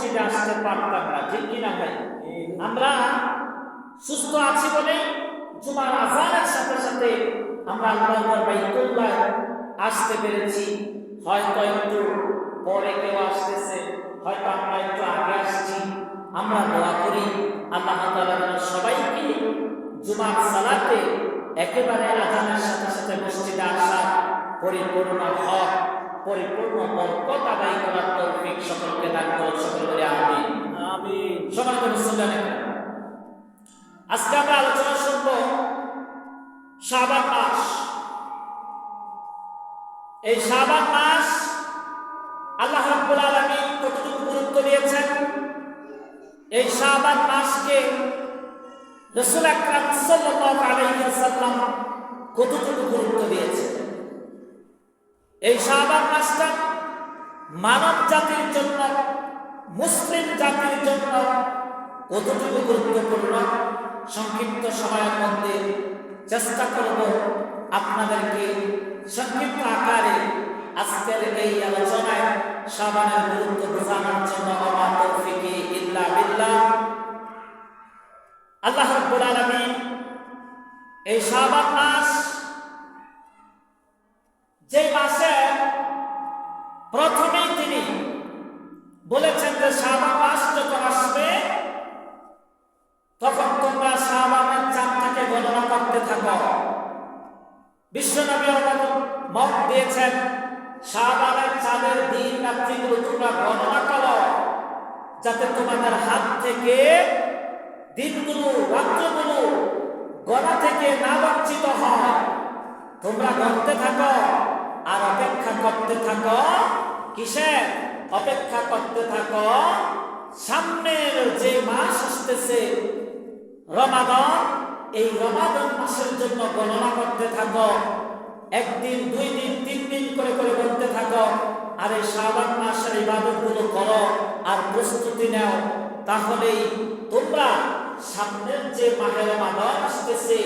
মসজিদে আসতে পারতাম না, ঠিক কিনা ভাই? আমরা সুস্থ আছি বলে জুমার আযানের সাথে সাথে আমরা আল্লাহর বাইতুল্লাহ আসতে পেরেছি। হয়তো একটু পরে কেউ আসতেছে, হয়তো আমরা একটু আগে আসছি। আমরা দোয়া করি আল্লাহ তাআলা সবাইকে জুমার সালাতে একেবারে আযানের সাথে সাথে মসজিদে আসার পরিপূর্ণ হক, পরিপূর্ণ বরকত আদায় করার তৌফিক সকলকে দান করুন। সকল বলে আমিন। আমিন। সম্মানিত মুসলিম, আজকে আমরা আলোচনা শুনব শাবান মাস। এই শাবান মাস আল্লাহ রাব্বুল আলামিন কতটুকু গুরুত্ব দিয়েছেন, এই শাবান মাসকে রাসূল আকরাম সাল্লাল্লাহু আলাইহি ওয়াসাল্লাম কতটুকু গুরুত্ব দিয়েছেন। এই শাবান মাসটা মানব জাতির জন্য, মুসলিম জাতির জন্য কতটুকু গুরুত্বপূর্ণ, সংক্ষিপ্ত সময়ের মধ্যে চেষ্টা করব আপনাদেরকে সংক্ষিপ্ত আকারে আজকের এই আলোচনায় শাবানের গুরুত্ব বোঝানোর জন্য। ওয়া তাওফিকি ইল্লা বিল্লাহ। আল্লাহ রাব্বুল আলামিন এই শাবান মাস, যে মাসে প্রথমেই তিনি বলেছেন যে শাবান মাস যখন আসবে তখন তোমরা শাবানের চাঁদটাকে গণনা করতে থাকো। বিশ্বনবী মত দিয়েছেন শাবানের চাঁদের দিন রাত্রিগুলো তোমরা গণনা করো, যাতে তোমাদের হাত থেকে দিনগুলো রাত্রগুলো গণা থেকে না বঞ্চিত হয়। তোমরা গণতে থাকো আর অপেক্ষা করতে থাকো। কিসের অপেক্ষা করতে থাকো? সামনের যে মাস আসতেছে রমাদান, এই রমাদান মাসের জন্য গণনা করতে থাকো। একদিন, 2 দিন, 3 দিন করে করে গণতে থাকো। আর এই শাবান মাসের ইবাদতগুলো করো আর প্রস্তুতি নাও। তাহলেই তোমরা সামনের যে মাহে রমাদান আসতেছে,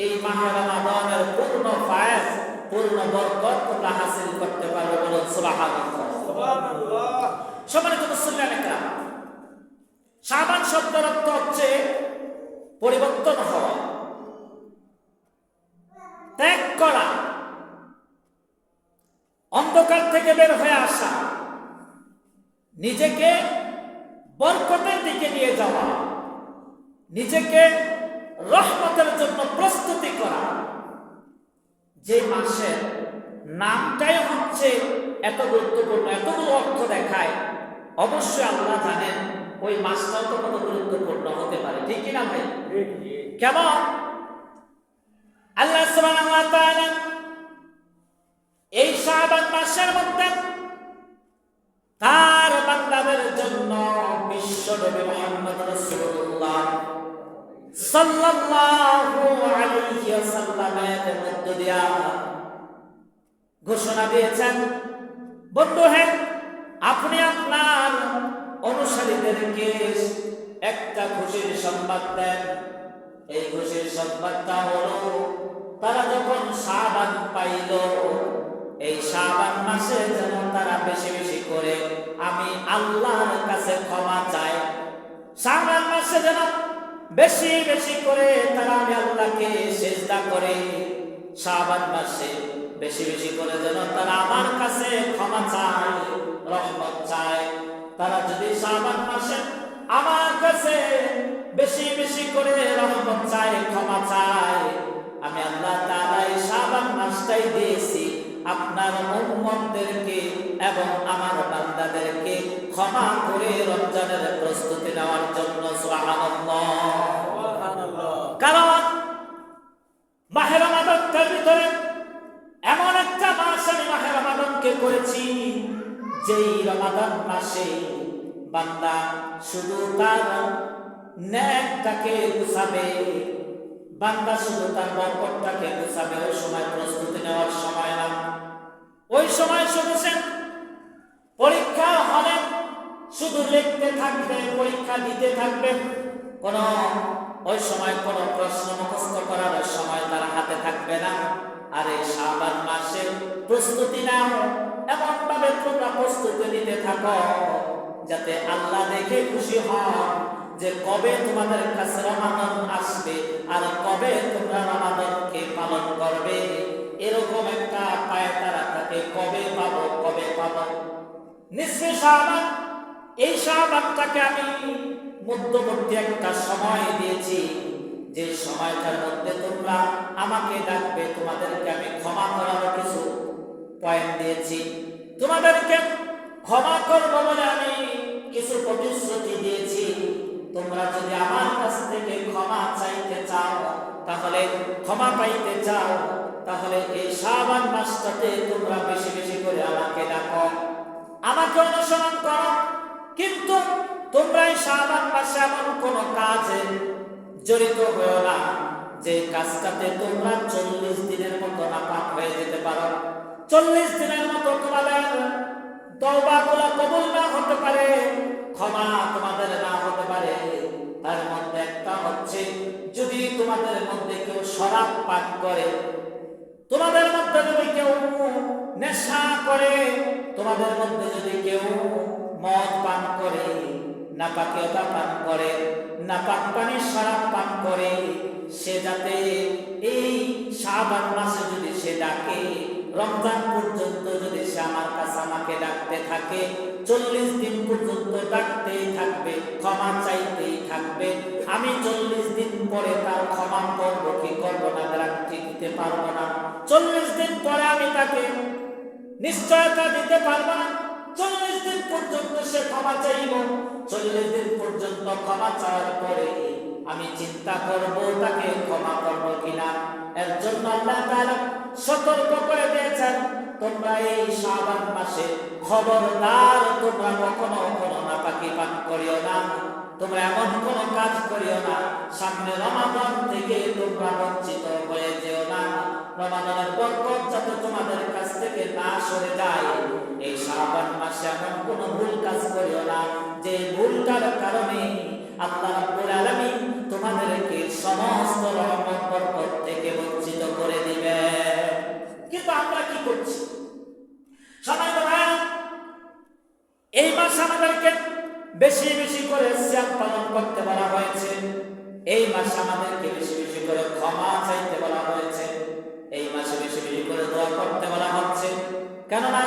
এই মাহে রমাদানের পূর্ণ ফায়েজ, পূর্ণ বরকত তোমরা হাসিল করতে পারবে। বলুন সুবহানাল্লাহ। সুবহানাল্লাহ। সম্মানিত মুসলিম, শাবান শব্দের অর্থ হচ্ছে পরিবর্তন হওয়া, ত্যাগ করা, অন্ধকার থেকে বের হয়ে আসা, নিজেকে বরকতের দিকে নিয়ে যাওয়া, নিজেকে রহমতের জন্য প্রস্তুতি করা। যে মাসের নামটাই হচ্ছে এত গুরুত্বপূর্ণ, এতগুলো অর্থ দেখায়, অবশ্যই আল্লাহ জানেন ওই মাসটাও তো কত গুরুত্বপূর্ণ হতে পারে, ঠিক কিনা ভাই? কেমন আল্লাহ সুবহানাহু ওয়া তাআলা এই শাবান মাসের মধ্যে তার বান্দাদের জন্য বিশ্বনবী মুহাম্মদ রাসূলুল্লাহ সাল্লাল্লাহু আলাইহি ওয়াসাল্লামের মধ্য দিয়া ঘোষণা দিয়েছেন, বন্ধু হে, আপনি আপনার অনুসারীদেরকে একটা খুশির সংবাদ দেন। এই খুশির সংবাদটা হলো, তারা যখন শাবান পাইল, এই শাবান মাসে যেন তারা বেশি বেশি করে আমি আল্লাহর কাছে ক্ষমা চায়। শাবান মাসে যেন বেশি বেশি করে তারা আমি আল্লাহকে সিজদা করে। শাবান মাসে বেশি বেশি করে যেন তারা আমার কাছে ক্ষমা চায়, রহমত চায়। তারা যদি শাবান মাসে আমার কাছে বেশি বেশি করে রহমত চায়, ক্ষমা চায়, আমি আল্লাহ তাআলা এই শাবান মাসটাই দিয়েছি আপনার উম্মতদেরকে এবং আমার বান্দাদেরকে ক্ষমা করে রমজানের প্রস্তুতি নেওয়ার জন্য। সুবহানাল্লাহ। কারণ মাহে রমাদানের ভিতরে এমন একটা মাস আমি মাহে রমাদানকে করেছি, যেই রমাদান মাসে বান্দা শুধু তার নেকটাকে গুছাবে, বান্দা শুধু তার বরকতটাকে গুছাবে। ওই সময় প্রস্তুতি নেওয়ার সময় না, ওই সময় শুধু সে পরীক্ষা হলে শুধু লিখতে থাকবে, পরীক্ষা দিতে থাকবে। ওই সময় কোনো প্রশ্ন মুখস্থ করার সময় তার হাতে থাকবে না। আর এই শাবান মাসে প্রস্তুতি নাও, এমন ভাবে তোমরা প্রস্তুতি নিতে থাকো যাতে আল্লাহ দেখে দেখে খুশি হন যে কবে তোমাদের কাছে রমাদান আসবে আর কবে তোমরা রমাদানকে পালন করবে। এরকম একটা পায়তারা থাকে, কবে পাবো কবে পাবো। নিসফে শাবান, এই শাবানটাকে আমি মধ্যবর্তী একটা সময় দিয়েছি, যে সময়টার মধ্যে তোমরা আমাকে ডাকবে, তোমাদেরকে আমি ক্ষমা করার কিছু পয়েন্ট দিয়েছি, তোমাদেরকে ক্ষমা করবো বলে আমি কিছু প্রতিশ্রুতি দিয়েছি। তোমরা যদি আমার কাছ থেকে ক্ষমা চাইতে চাও, তাহলে ক্ষমা পাইতে চাও, তাহলে এই শাবান মাসটাতে তোমরা বেশি বেশি করে আমাকে ডাকো, আমাকে অনুসরণ করো। কিন্তু তোমরা এই শাবান মাসে এমন কোন কাজে জড়িত হও না যে কাজটাতে তোমরা 40 দিনের মতো নাপাক হয়ে যেতে পারো। 40 দিনের মতো তোমাদের তওবাগুলো কবুল না হতে পারে, ক্ষমা তোমাদের না হতে পারে। তার মধ্যে একটা হচ্ছে, যদি তোমাদের মধ্যে কেউ শরাব পান করে, তোমাদের মধ্যে যদি কেউ নেশা করে, তোমাদের মধ্যে যদি কেউ মদ পান করে, নাপাকিয়তা পান করে, নাপাক পানি শরাব পান করে, সে যাতে এই শাবান মাসে যদি সে ডাকে, রমজান পর্যন্ত যদি সে আমার কাছে আমাকে ডাকতে থাকে, 40 দিন পর্যন্ত ডাকতেই থাকবে, ক্ষমা চাইতেই থাকবে। আমি 40 দিন পরে তার ক্ষমা করবো কি করবো না গ্যারান্টি দিতে পারবো না। 40 দিন পরে আমি তাকে নিশ্চয়তা দিতে পারবো না। 40 দিন পর্যন্ত সে ক্ষমা চাইব, 40 দিন পর্যন্ত ক্ষমা চাওয়ার পরে আমি চিন্তা করব তাকে ক্ষমা করব কিনা। এর জন্য আল্লাহ তাআলা সতর্ক করে দিয়েছেন, তোমরা এই শাবান মাসে খবরদার তোমরা কখনো নাপাকি পান করিও না, তোমরা এমন কোন কাজ করিও না, সামনে রমাদান থেকে তোমরা বঞ্চিত হয়ে যেও না। রমাদানের বরকত যাতে তোমাদের কাছ থেকে না সরে যায়, এই শাবান মাসে এমন কোন ভুল কাজ করিও না যে ভুলটার কারণে আল্লাহ রাব্বুল আলামিন তোমাদেরকে সমস্ত রহমত বরকত থেকে বঞ্চিত করে দিবে। কিন্তু আমরা কি করছি? সবাই বলেন, এই মাস আমাদেরকে বেশি বেশি করে সিয়াম পালন করতে বলা হয়েছে, এই মাস আমাদেরকে বেশি বেশি করে ক্ষমা চাইতে বলা হয়েছে, এই মাসে বেশি বেশি করে দোয়া করতে বলা হচ্ছে। কেননা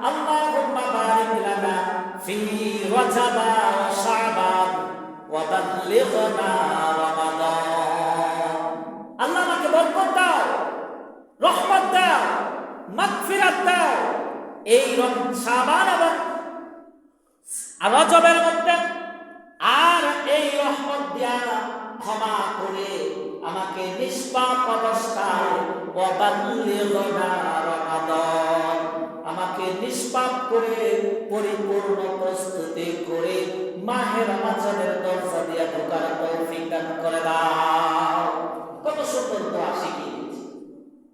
আল্লাহুম্মা বারিক লানা ফি রজব ওয়া শাবান ওয়া বাল্লিগনা রমাদান। আল্লাহ আমাকে বরকত দাও, রহমত দাও, মাগফিরাত দাও এই শাবান এবং রজবের মধ্যে, আর এই রহমত দিয়া ক্ষমা করে আমাকে নিষ্পাপ অবস্থায় ওয়া বাল্লিগনা রমাদান, আমাকে নিষ্পাপ করে পরিপূর্ণ প্রস্তুতি করে মাহে রমজানের দরজা দিয়া ঢোকার তৌফিক দান করে দাও। কত সুন্দর দোয়া শিখিয়ে দিয়েছি।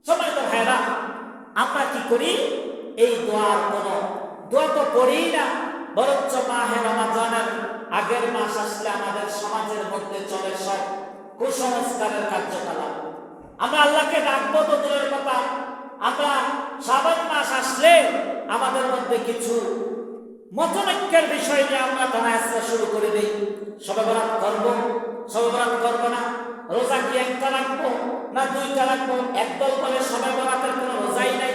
সময় তো ভাইরা, আমরা কি করি? এই দোয়ার কোনো দোয়া তো করি না, বরঞ্চ মাহে রমজানের আগের মাস আসলে আমাদের সমাজের মধ্যে চলে সব কুসংস্কারের কার্যকলাপ। আমরা আল্লাহকে ডাকবো তো দূরের কথা, আমরা শাবান মাস আসলে আমাদের মধ্যে কিছু মতনৈক্যের বিষয় নিয়ে আমরা টানাহেঁচড়া শুরু করে দিই। শবে বরাত করবো, শবে বরাত করবো না, রোজা কি একটা রাখবো না 2টা রাখবো। একদল বলে শবে বরাতের কোনো রোজাই নাই,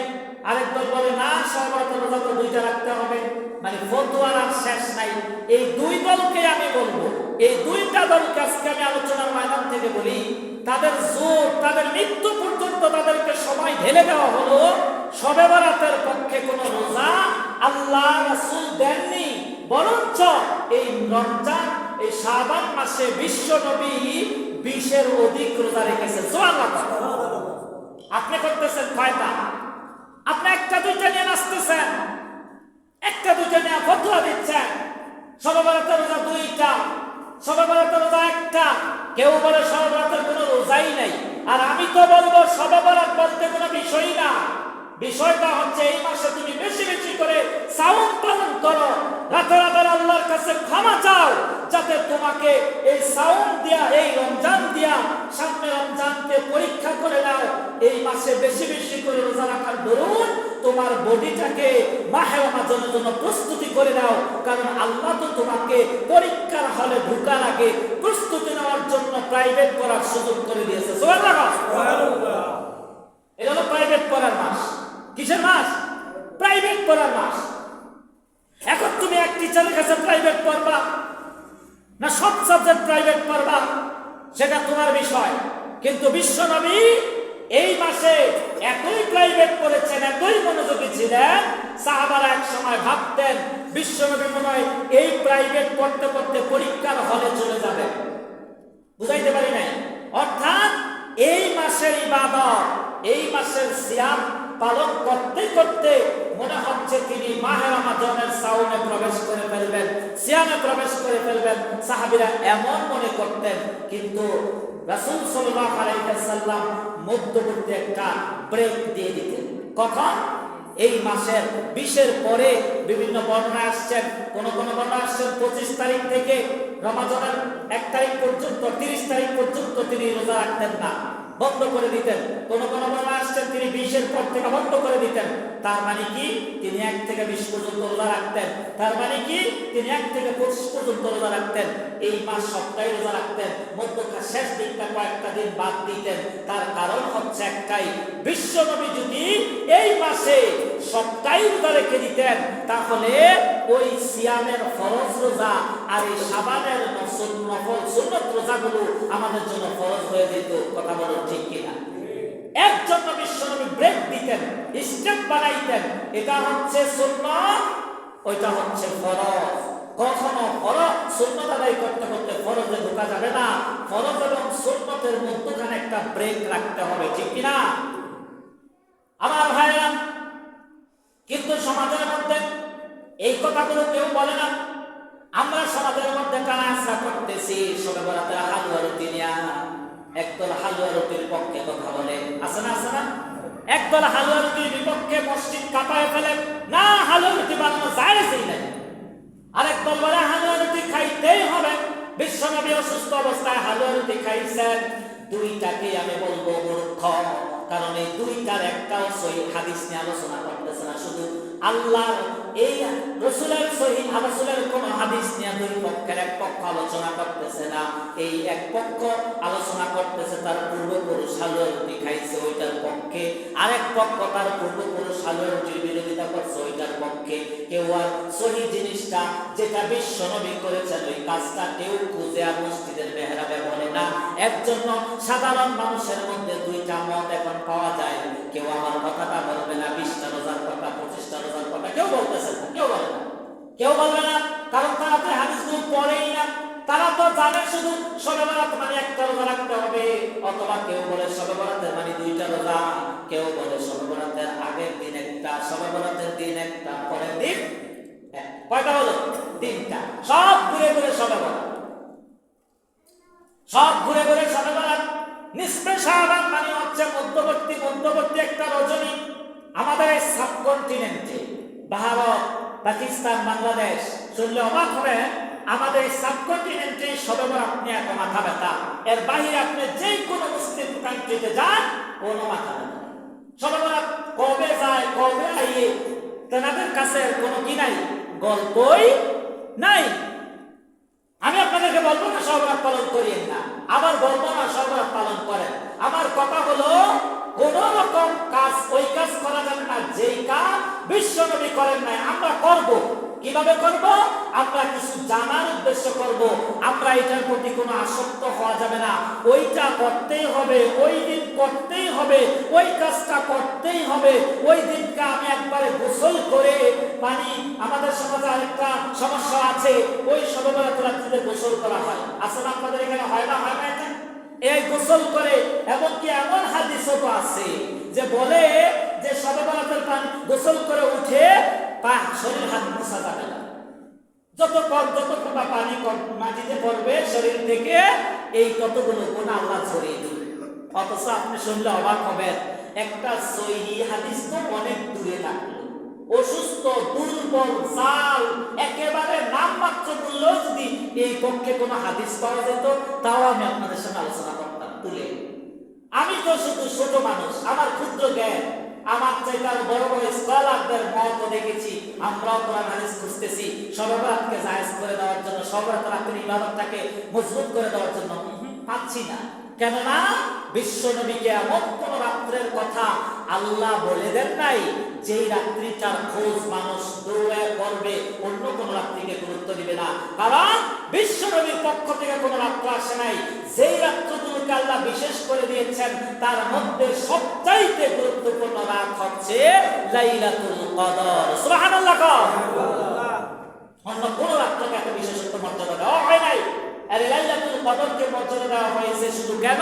আরেক দল বলে না শবে বরাতের রোজা তো 2টা রাখতে হবে। মানে ফতোয়ার আর শেষ নাই। এই 2 দলকে আমি বলবো, এই 2টা দলকে আজকে আমি আলোচনার ময়দান থেকে বলি, তাদের জোর, তাদের মৃত্যু পর্যন্ত তাদেরকে সময় ঢেলে দেওয়া হলো। শবে বরাতের পক্ষে কোনো রোজা আল্লাহ রাসূল দেননি, বরঞ্চ এই রমজান, এই শাবান মাসে বিশ্ব নবী 20-এর অধিক রোজা রেখেছে। সুবহানাল্লাহ। আপনি করতেছেন কয়টা? আপনি একটা 2টা নিয়ে নাচতেছেন, একটা 2টা নিয়ে ফতোয়া দিচ্ছেন। শবে বরাতের রোজা 2টা, শবে বরাতের রোজা 1টা, কেউ বলে শবে বরাতের কোনো রোজাই নাই। আর আমি তো বলবো শবে বরাত বলতে কোনো বিষয়ই না, বিষয়টা হচ্ছে এই মাসে তুমি বেশি বেশি করে সাওম পালন করো, রাতে রাতে আল্লাহর কাছে ক্ষমা চাও, যাতে তোমাকে এই সাওম দিয়া, এই রমজান দিয়া সামনে রমজানকে পরীক্ষা করে নাও। এই মাসে বেশি বেশি করে রোজা রাখার দরুন তোমার বডিটাকে মাহে রমজানের জন্য প্রস্তুতি করে নাও, কারণ আল্লাহ তো তোমাকে পরীক্ষার হলে ঢোকার আগে প্রস্তুতি নেওয়ার জন্য প্রাইভেট করার সুযোগ করে দিয়েছে। সুবহানাল্লাহ। এটা হলো প্রাইভেট করার মাস। কিসের মাস? প্রাইভেট করার মাস। এখন তুমি এক টিচারের কাছে প্রাইভেট পড়বা না সব সাবজেক্ট প্রাইভেট পড়বা, সেটা তোমার বিষয়। কিন্তু বিশ্বনবী এই মাসে এতই প্রাইভেট করেছেন, এতই মনোযোগী ছিলেন, সাহাবারা এক সময় ভাবতেন বিশ্বনবী মনে হয় এই প্রাইভেট পড়তে পড়তে পরীক্ষার হলে চলে যাবে। বুঝাইতে পারি নাই? অর্থাৎ এই মাসের ইবাদত, এই মাসের সিয়াম পালন করতে করতে মনে হচ্ছে তিনি মাহে রমজানের সাওমে প্রবেশ করে ফেলবেন, সিয়ামে প্রবেশ করে ফেলবেন। সাহাবীরা এমন মনে করতেন, কিন্তু রাসূল সাল্লাল্লাহু আলাইহি ওয়াসাল্লাম মধ্যবর্তী একটা ব্রেক দিয়ে দিতেন। কখন? এই মাসের 20-এর পরে। বিভিন্ন বর্ণনা আসছেন, কোন কোন বর্ণনা আসছেন 25 তারিখ থেকে রমজানের 1 তারিখ পর্যন্ত, 30 তারিখ পর্যন্ত তিনি রোজা রাখতেন না, বন্ধ করে দিতেন। কোন কোন বর্ণনা আসছেন তিনি 20-এর পর থেকে বন্ধ করে দিতেন। তার মানে কি? তিনি 1 থেকে 20 পর্যন্ত রোজা রাখতেন। তার মানে কি? তিনি 1 থেকে 25 পর্যন্ত রোজা রাখতেন। এই মাস সপ্তাহে রোজা রাখতেন, মধ্যখানে শেষ দিনটা কয়েকটা দিন বাদ দিতেন। তার কারণ হচ্ছে একটাই, বিশ্বনবী যদি এই মাসে সপ্তাহে রোজা রেখে দিতেন, তাহলে ওই সিয়ামের ফরজ রোজা আর এই শাবানের নফল সুন্নত রোজাগুলো আমাদের জন্য ফরজ হয়ে যেত। কথা বলো ঠিক কিনা? এর জন্য বিশ্বনবী ব্রেক দিতেন, স্টেপ বানাইতেন। এটা হচ্ছে সুন্নাত, ওইটা হচ্ছে ফরজ। কখনো ফরজ সুন্নাত আদায় করতে করতে ফরজে ঢোকা যাবে না। ফরজ এবং সুন্নতের মধ্যখানে একটা ব্রেক রাখতে হবে, ঠিক কিনা? আমার ভাইরা, কিন্তু সমাজের মধ্যে এই কথাগুলো কেউ বলে না। আমরা সমাজের মধ্যে টানা আশা করতেছি সবে বরাতের হালুয়া রুটি নিয়া। একদল হালুয়া রুটির পক্ষে কথা বলে, আছে না আছে না? একদল হালুয়া রুটির বিপক্ষে মসজিদ কাঁপায় ফেলে, না হালুয়া রুটি বানানো জায়েজই নাই। আরেক দল বলে হালুয়া রুটি খাইতেই হবে। বিশ্বনবী অসুস্থ অবস্থায় হালুয়া রুটি খাইছেন। দুইটাকে আমি বলবো মূর্খ, কারণ এই দুইটার একটাও সহিহ হাদিস নিয়ে আলোচনা করতেছে না। শুধু আল্লাহর এই রাসূলের সহিহ রাসূলের কোন হাদিস নিয়ে দুই পক্ষের এক পক্ষ আলোচনা করতেছে না। এই এক পক্ষ আলোচনা করতেছে তার পূর্বপুরুষ হালুয়া রুটি খাইছে ওইটার পক্ষে, আরেক পক্ষ তার পূর্বপুরুষ হালুয়া রুটির বিরোধিতা করছে ওইটার পক্ষে। কেউ আর সহিহ জিনিসটা যেটা বিশ্বনবী করেছেন ওই কাজটা কেউ খুঁজে আর মসজিদের মেহরাবে বলে না। এর জন্য সাধারণ মানুষের মধ্যে দুইটা মত এখন পাওয়া যায়। কেউ আমার কথাটা বলবে না, 20টা রোজার কথা, 25টা রোজার কথা কেউ বলতেছে না, কেউ বলে না, কেউ বলবে না, কারণ তারা তো হাদিসগুলো পড়েই না। তারা তো জানে শুধু শবে বরাত মানে একটা রোজা রাখতে হবে, অথবা কেউ বলে শবে বরাতের মানে 2টা রোজা, কেউ বলে শবে বরাতের আগের দিন একটা, শবে বরাতের দিন একটা, পরের দিন কয়টা হলো? 3টা। সব ঘুরে ঘুরে শবে বরাত, সব ঘুরে ঘুরে শবে বরাত। নিসফে শাবান মানে হচ্ছে মধ্যবর্তী একটা রজনী। আমাদের এই সাবকন্টিনেন্টে ভারত, পাকিস্তান, বাংলাদেশ শুনলে অবাক হবে, আমাদের এই সাবকন্টিনেন্টে শবে বরাত নিয়ে এত মাথা ব্যথা। এর বাইরে আপনি যে কোনো মুসলিম কান্ট্রিতে যান, কোনো মাথা ব্যথা। শবে বরাত কবে যায় কবে আইয়ে তেনাদের কাছে কোনো কি নাই, গল্পই নাই। আমি আপনাদেরকে বলবো না শবে বরাত পালন করিয়েন না, আবার বলবো না শবে বরাত পালন করেন। আমার কথা হলো কোন রকম কাজ ওই কাজ করা যাবে না যেই কাজ বিশ্বনবী করেন নাই। আমরা করব, কিভাবে করব? আমরা কিছু জানার উদ্দেশ্য করব। আমরা এটার প্রতি কোনো আসক্ত হওয়া যাবে না। ওইটা করতেই হবে, ওই দিন করতেই হবে, ওই কাজটা করতেই হবে। ওই দিনকে আমি একবারে গোসল করে পানি, আমাদের সমাজে আরেকটা সমস্যা আছে, ওই শবে বরাত রাত্রিতে গোসল করা হয়, আসলে আপনাদের এখানে হয় না? হয় না? এটা এই গোসল করে, এমনকি এমন হাদিসও তো আছে যে বলে যে শবে বরাতের পানি গোসল করে উঠে শরীর হাত মোছা যাবে না, যত ফোঁটা পানি মাটিতে পড়বে শরীর থেকে এই ততগুলো গুনাহ আল্লাহ ছড়িয়ে দিবে। অথচ আপনি শুনলে অবাক হবেন, একটা সহিহ হাদিস তো অনেক দূরে থাকলো, অসুস্থ, দুর্বল, জাল, একেবারে নামমাত্র বললেও যদি এই পক্ষে কোনো হাদিস পাওয়া যেত, তাও আমি আপনাদের সাথে আলোচনা করতাম তুলে। আমি তো শুধু ছোট মানুষ, আমার ক্ষুদ্র জ্ঞান, আমার চাইতে আরো বড় বড় স্কলারদের মত দেখেছি। আমরাও কোরআন হাদিস খুঁজতেছি শবে বরাতকে জায়েজ করে দেওয়ার জন্য, শবে বরাত রাতের ইবাদতটাকে মজবুত করে দেওয়ার জন্য, পাচ্ছি না। কেননা বিশ্ব নবীকে এমন কোন রাত্রের কথা আল্লাহ বলে দেন নাই যেই রাত্রিটার খোঁজ মানুষ দৌড়ে করবে, অন্য কোন রাত্রিকে গুরুত্ব দিবে না। কারণ বিশ্ব নবীর পক্ষ থেকে কোন রাত্র আসে নাই। যেই রাত্রগুলোকে আল্লাহ বিশেষ করে দিয়েছেন তার মধ্যে সবচাইতে গুরুত্বপূর্ণ রাত হচ্ছে লাইলাতুল কদর। সুবহানাল্লাহ। অন্য কোন রাত্রকে এত বিশেষত্ব মর্যাদা দেওয়া হয় নাই। আর লাইলাতুল কদরকে মর্যাদা দেওয়া হয়েছে শুধু কেন?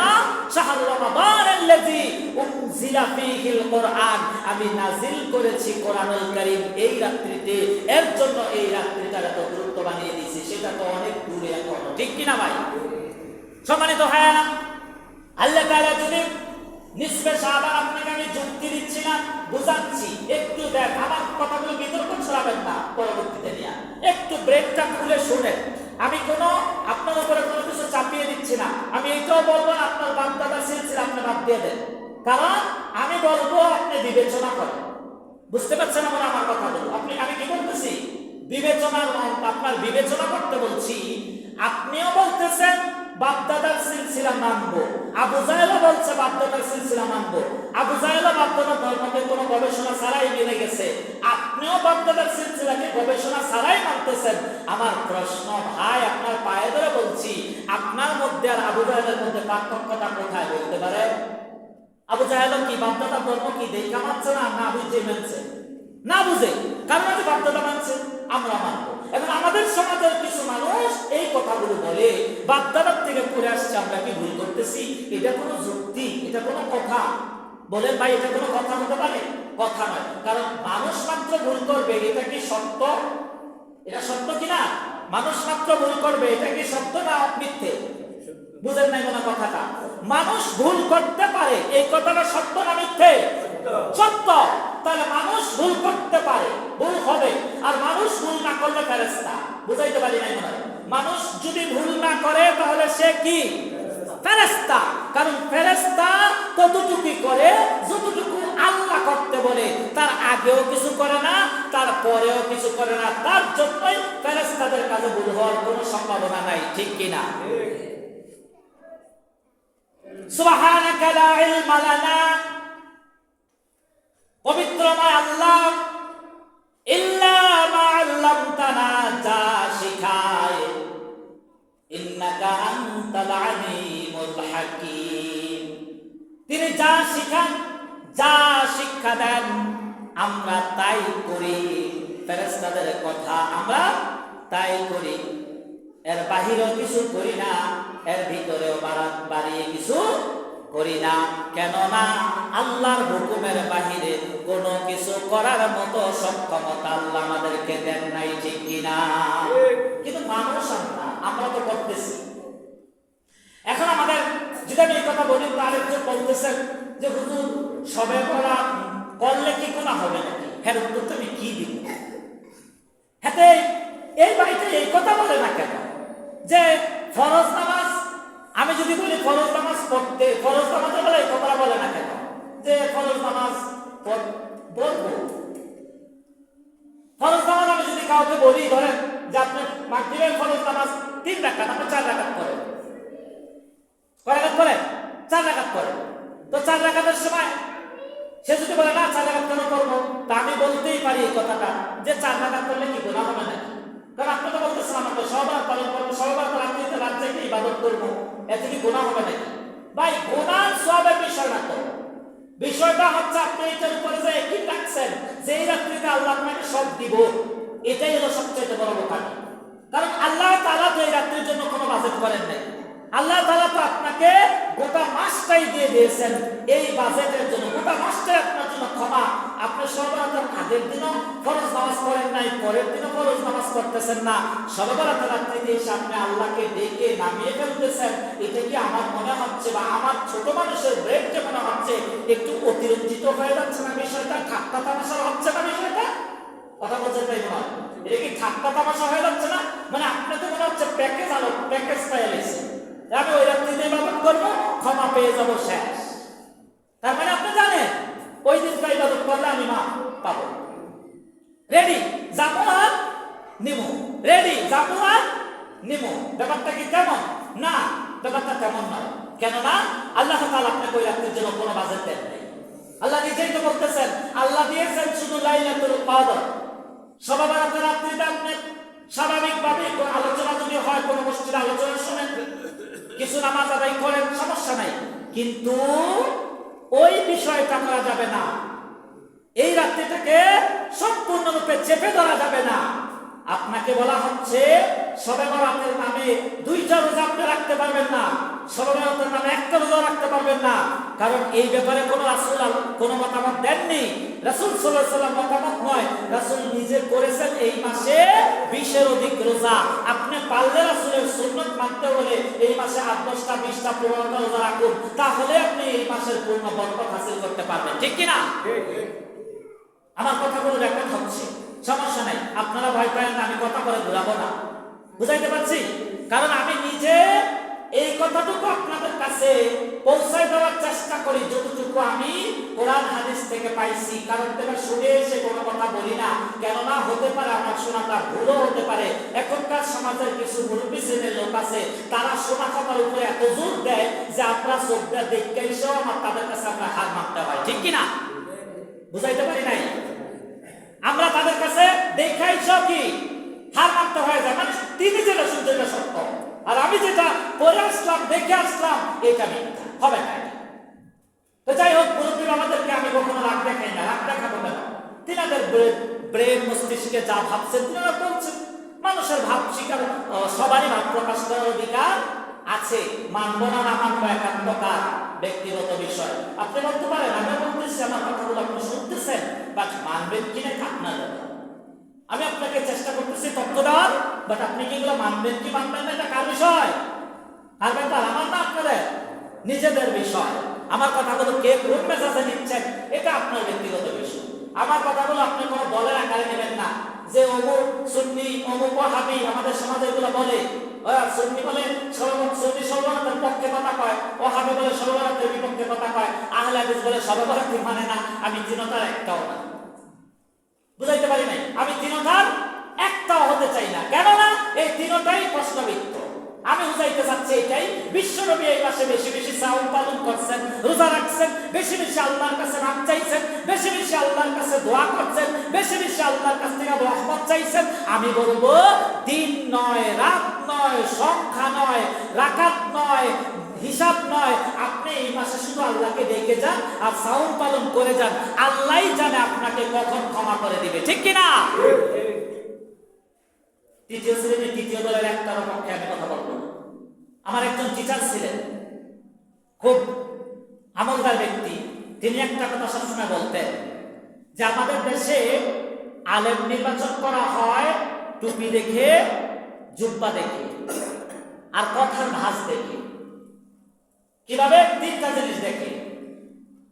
শাহরুর রমাদানাল্লাযী উনজিলা ফীহিল কুরআন, আমি নাজিল করেছি কোরআনুল কারীম এই রাত্রিতে, এর জন্য এই রাত্রিটার এত গুরুত্ব বানিয়ে দিয়েছি। সেটা তো অনেক দূরে এখনো, ঠিক কিনা ভাই? সম্মানিত ভাইয়া, আল্লাহ তাআলা যদি নিসফে শাবান, আপনাকে আমি যুক্তি দিচ্ছি না, বুঝাচ্ছি, একটু দেখ আমার কথাগুলো বিতর্ক ছড়াবেন না, পরবর্তীতে নিয়ে একটু ব্রেকটা খুলে শুনেন। আমি কোনো আপনার উপরে কোনো কিছু চাপিয়ে দিচ্ছি না। আমি এটাও বলবো না আপনার বাপ দাদা সিলসিলা আপনি বাদ দিয়ে দেন, কারণ আমি বলবো আপনি বিবেচনা করেন। বুঝতে পারছেন আমার কথাগুলো? আমি কি বলতেছি? বিবেচনার, আপনার বিবেচনা করতে বলছি। আপনিও বলতেছেন বাপ দাদার সিলসিলা মানবো, আবু জাহেলও বলছে বাপ দাদার সিলসিলা মানবো। আবু জাহেলও বাপ দাদার ধর্মকে কোনো গবেষণা ছাড়াই মেনে গেছে, আপনিও বাপ দাদার সিলসিলাকে গবেষণা ছাড়াই মানতেছেন। আমার প্রশ্ন ভাই, আপনার পায়ে ধরে বলছি, আপনার মধ্যে আর আবু জাহেলের মধ্যে পার্থক্যটা কোথায় বলতে পারেন? আবু জাহেল কি বাপ দাদার ধর্ম কি দেখা মানছে না বুঝে মানছে? না বুঝে, কারণ আমি বাপ দাদা মানছে, আমরা মানবো। এখন আমাদের সমাজের কিছু মানুষ এই কথাগুলো বলে, বাপ দাদার থেকে পড়ে আসছে, আমরা কি ভুল করতেছি? এটা কোনো যুক্তি, এটা কোনো কথা? বলেন ভাই, এটা কোনো কথা হতে পারে? কথা নয়। কারণ মানুষ মাত্র ভুল করবে, এটা কি সত্য? এটা সত্য কিনা? মানুষ মাত্র ভুল করবে, এটা কি সত্য না মিথ্যে? বুঝেন নাই মনে কথাটা? মানুষ ভুল করতে পারে, এই কথাটা সত্য না মিথ্যে? সত্য। তাহলে মানুষ ভুল করতে পারে, ভুল হবে, আর মানুষ ভুল না করলে ফেরেশতা। বুঝাইতে পারি নাই মনে হয়? মানুষ যদি ভুল না করে তাহলে সে কি? ফেরেশতা। কারণ ফেরেশতা ততটুকুই করে যতটুকু আল্লাহ করতে বলে, তার আগেও কিছু করে না, তার পরেও কিছু করে না। তার জন্যই ফেরেশতাদের কাছে ভুল হওয়ার কোনো সম্ভাবনা নাই, ঠিক কিনা? সুবহানাকা লা ইলমা লানা, পবিত্রময় আল্লাহ, ইল্লা মা আল্লামতানা, যা শিখায়, ইন্নাকা আনতাল আলিমুল হাকীম, তিনি যা শিখান, যা শিক্ষা দেন আমরা তাই করি। ফেরেশতাদের কথা আমরা তাই করি, এর বাহিরেও কিছু করি না, এর ভিতরেও বাড়িয়ে কিছু করি না। কেননা আল্লাহর হুকুমের বাহিরে কোনো কিছু করার মতো সক্ষমতা আল্লাহ আমাদেরকে দেন নাই, ঠিক কিনা? কিন্তু মানুষ আমরা তো করতেছি। এখন আমাদের যদি আমি এই কথা বলি, আরেকজন বলতেছেন যে হুজুর সবে বরাত করলে কি গুনাহ হবে নাকি? হ্যাঁ, উত্তর তুমি কি দিব? হাতে এই বাড়িতে এই কথা বলে না কেন যে ফরজ নামাজ, আমি যদি বলি ফরজ নামাজ পড়তে, ফরজ নামাজের বেলা এই কথা বলে না কেন যে ফরজ নামাজ বলবো? ফরজ নামাজ আমি যদি কাউকে বলি, ধরেন যে আপনি মাগরিবের ফরজ নামাজ 3 রাকাত, আপনি 4 রাকাত করেন, কয় রাকাত করেন? 4 রাকাত করেন। তো 4 রাকাতের সময় সে যদি বলে না 4 রাকাত কেন করবো, তা আমি বলতেই পারি এই কথাটা যে 4 রাকাত করলে কি গুনাহ হবে নাকি? কারণ আপনি তো বলতেছেন আমাকে সবার পালন করবো, সবার রাত্রিতে রাত জেগে ইবাদত করবো, এতে কি গুনাহ হবে নাকি? ভাই, গুনাহ সবের বিষয় না তো। বিষয়টা হচ্ছে আপনি এটার উপরে যে কি রাখছেন যে এই রাত্রিতে আল্লাহ আপনাকে সব দিব, এটাই হলো সবচেয়ে বড় কথা। কারণ আল্লাহ তাআলা তো এই রাত্রির জন্য কোনো বাজেট করেন নাই। আল্লাহ তাআলা তো আপনাকে গোটা মাসটাই দিয়ে দিয়েছেন এই বাজেটের জন্য, গোটা মাসটাই আপনার জন্য ক্ষমা। আপনি সর্বরাতের আগের দিনও ফরজ নামাজ পড়েন নাই, পরের দিনও ফরজ নামাজ পড়তেছেন না, সর্বরাতের রাত্রিতে এসে আপনি আল্লাহকে ডেকে নামিয়ে ফেলতেছেন। এটা কি আমার মনে হচ্ছে বা আমার ছোট মানুষের ব্রেনকে মনে হচ্ছে একটু অতিরঞ্জিত হয়ে যাচ্ছে না বিষয়টা? ঠাট্টা তামাশা হচ্ছে না বিষয়টা? কথা বলছেন তাই মনে হয়? এটা কি ঠাট্টা তামাশা হয়ে যাচ্ছে না? মানে আপনি তো মনে হচ্ছে প্যাকেজ আলো, প্যাকেজ পেয়ে গেছে, আমি ওই রাত্রিতে ইবাদত করবো, ক্ষমা পেয়ে যাবো, শেষ। তার মানে আপনি জানেন ওই দিন ইবাদত করলে আমি মা পাবো। রেডি যাবো আর নিমো, রেডি যাবো আর নিমো। ব্যাপারটা কি কেমন? না, ব্যাপারটা তেমন নয়। কেননা আল্লাহ তাআলা আপনাকে ওই রাতের জন্য কোনো বাজেট দেন নাই। আল্লাহ নিজেই তো বলতেছেন, আল্লাহ দিয়েছেন শুধু লাইলাতুল কদর। শবে বরাতের রাত্রিতে আপনি স্বাভাবিকভাবে আলোচনা যদি হয়, কোনো মসজিদে আলোচনা শুনেন, কিছু নামাজ আদায় করেন, সমস্যা নাই, কিন্তু ওই বিষয়টা করা যাবে না। এই রাত্রিটাকে সম্পূর্ণরূপে চেপে ধরা যাবে না। আপনাকে বলা হচ্ছে শবে বরাতের নামে 2টা রোজা আপনি রাখতে পারবেন না, শবে বরাতের নামে 1টা রোজা রাখতে পারবেন না। কারণ এই ব্যাপারে কোনো রাসূল কোনো মতামত দেননি। রাসূল সাল্লাল্লাহু আলাইহি ওয়াসাল্লাম মতামত নয়, রাসূল নিজে করেছেন এই মাসে 20-এর অধিক রোজা। আপনি পারলে রাসূলের সুন্নাত মানতে হলে এই মাসে 8, 10টা, 20টা, 15টা রোজা রাখুন, তাহলে আপনি এই মাসের পূর্ণ বরকত হাসিল করতে পারবেন। ঠিক কি না? আমার কথাগুলো রেকর্ড হচ্ছে, সমস্যা নাই, আপনারা ভয় পাবেন না, আমি কথা বলে ঘুরাবো না। বুঝাইতে পারছি? কারণ আমি নিজে এই কথাটুকু আপনাদের কাছে পৌঁছায় দেওয়ার চেষ্টা করি যতটুকু আমি কোরআন হাদিস থেকে পাইছি। কারণ তোমরা শুনে এসে কোনো কথা বলি না, কেননা হতে পারে আমার শোনাটা ভুলও হতে পারে। এখনকার সমাজের কিছু মুরব্বী শ্রেণীর লোক আছে, তারা শোনা কথার উপরে এত জোর দেয় যে আপনারা চোখটা দেখতে এসেও আমার তাদের কাছে আমরা হার মানতে হয়। ঠিক কিনা? বুঝাইতে পারি নাই? আমরা তাদের কাছে দেখাই কি হার মানতে হয়ে যায়, মানে তিনি যেটা শুনছে এটা সত্য, আর আমি যেটা পড়ে আসলাম, দেখে আসলাম, এটা মিথ্যা হবে না। তো যাই হোক, মুরব্বী আমাদেরকে আমি কখনো রাগ দেখাই না, রাগ দেখাবো কেন? তিনাদের ব্রেন মস্তিষ্কে যা ভাবছেন তিনারা বলছেন। মানুষের ভাব স্বীকার, সবারই ভাব প্রকাশ করার অধিকার আছে। মানবো না না মানবো একান্তকার ব্যক্তিগত বিষয়। আপনি বলতে পারেন আমি বলতেছি, আমার কথাগুলো আপনি শুনতেছেন, বাট মানবেন কিনা আপনার ব্যাপার। আমি আপনাকে চেষ্টা করতেছি তথ্য দেওয়ার, বাট আপনি কি এগুলো মানবেন কি মানবেন না এটা কার বিষয়? কার ব্যাপার? আমার না আপনাদের, নিজেদের বিষয়। আমার কথাগুলো কে কোন মেজাজে নিচ্ছেন এটা আপনার ব্যক্তিগত বিষয়। আমার কথাগুলো আপনি কোনো দলের আকারে নেবেন না, যে অমুক সুন্নি অমুক ওয়াহাবি আমাদের সমাজে এগুলো বলে। সুন্নি বলে সুন্নি সর্বনাথের পক্ষে কথা কয়, ওয়াহাবি বলে সর্বনাথের বিপক্ষে কথা কয়, আহলে হাদিস বলে সর্বনাথ মানে না। আমি তিনটার একটাও না। বুঝাইতে পারি নাই? আমি তিনটার একটাও হতে চাই না, কেননা এই তিনটাই প্রশ্নবিদ্ধ। আমি বুঝাইতে চাচ্ছি এটাই, বিশ্বনবী এই মাসে বেশি বেশি সাওম পালন করছেন, রোজা রাখছেন, বেশি বেশি আল্লাহর কাছে নাম চাইছেন, বেশি বেশি আল্লাহর কাছে দোয়া করছেন, বেশি বেশি আল্লাহর কাছ থেকে রহমত চাইছেন। আমি বলবো দিন নয়, রাত নয়, সংখ্যা নয়, রাকাত নয়, হিসাব নয়, আপনি এই মাসে শুধু আল্লাহকে ডেকে যান আর সাওম পালন করে যান। আল্লাহই জানে আপনাকে কখন ক্ষমা করে দিবে। ঠিক কিনা? তৃতীয় শ্রেণী তৃতীয় দলের একটার পক্ষে আমি কথা বলবো। আমার একজন টিচার ছিলেন, খুব আমলদার ব্যক্তি। তিনি একটা কথা সবসময় বলতেন যে আমাদের দেশে আলেম নির্বাচন করা হয় টুপি দেখে, জুব্বা দেখে, আর কথার ভাঁজ দেখে। কিভাবে? 3টা জিনিস দেখে।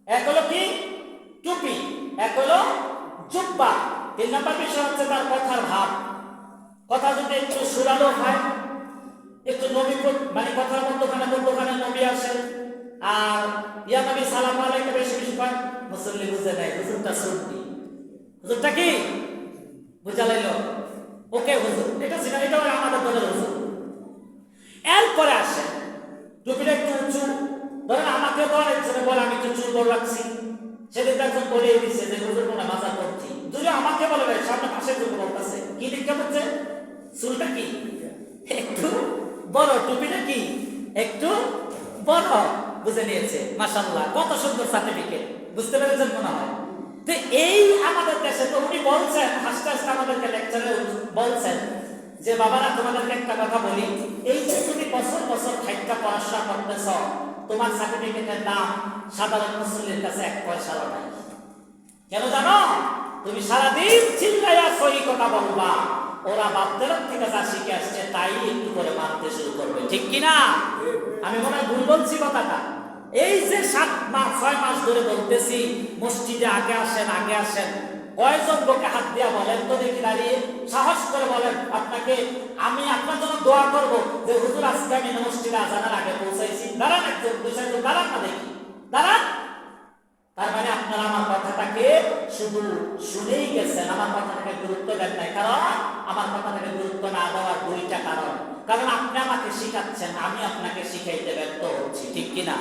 এক হলো কি? টুপি, এক হলো জুব্বা, 3 নম্বর বিষয় হচ্ছে তার কথার ভাব। কথা যদি একটু সুরালো হয়, একটু নবী মানে কথার মধ্যখানে নবী আসেন, আর ইয়া নবী সালাম আলাইকুম বেশি বেশি পায়, মুসল্লি বুঝে নাই হুজুরটা সুন্নি। হুজুরটা কি বুঝা লাইলো? ওকে হুজুর, এটা ছিল, এটাও আমাদের দলের হুজুর। এরপরে আসে টুপিটা একটু উঁচু, ধরেন আমাকে তো একজনে বলে আমি একটু চুল বড় রাখছি, সেদিন একজন বলে দিচ্ছে যে হুজুর কোন মাজা করছি, যদি আমাকে বলে ভাই সামনে পাশে চুল বলতেছে, কি দেখতে পাচ্ছে? চুলটা কি একটু বড়, টুপিটা কি একটু বড়। বুঝে নিয়েছে, মাশাআল্লাহ, কত সুন্দর সার্টিফিকেট। বুঝতে পেরেছেন মনে হয়? তো এই আমাদের দেশে তো উনি বলছেন, হাসতে হাসতে আমাদেরকে লেকচারে বলছেন যে বাবারা তোমাদেরকে একটা কথা বলি, এই যে তুমি বছর বছর খাইটা পড়াশোনা করতেছ, তোমার সার্টিফিকেটের দাম সাধারণ মুসল্লির কাছে 1 পয়সাও নাই। কেন জানো? তুমি সারাদিন চিল্লাইয়া সহি কথা বলবা, ওরা বাপদের থেকে যা শিখে আসছে তাই একটু করে মানতে শুরু করবে। ঠিক কিনা? আমি মনে হয় ভুল বলছি কথাটা? এই যে 7 মাস 6 মাস ধরে বলতেছি মসজিদে আগে আসেন, আগে আসেন, কয়জন লোকে হাত দিয়া বলেন তো দেখি, দাঁড়িয়ে সাহস করে বলেন আপনাকে আমি আপনার জন্য দোয়া করবো যে হুজুর আজকে আমি মসজিদে আজানের আগে পৌঁছাইছি। দাঁড়ান, একজন 2-4 জন দাঁড়ান না দেখি, দাঁড়ান। তার মানে আপনারা আমার কথাটাকে শুধু শুনেই গেছেন, আমার কথাটাকে গুরুত্ব দেন নাই। কারণ আমার কথাটাকে গুরুত্ব না দেওয়ার দুইটা কারণ। কারণ আপনি আমাকে শিখাচ্ছেন, আমি আপনাকে শিখাইতে ব্যর্থ হচ্ছি, ঠিক কিনা?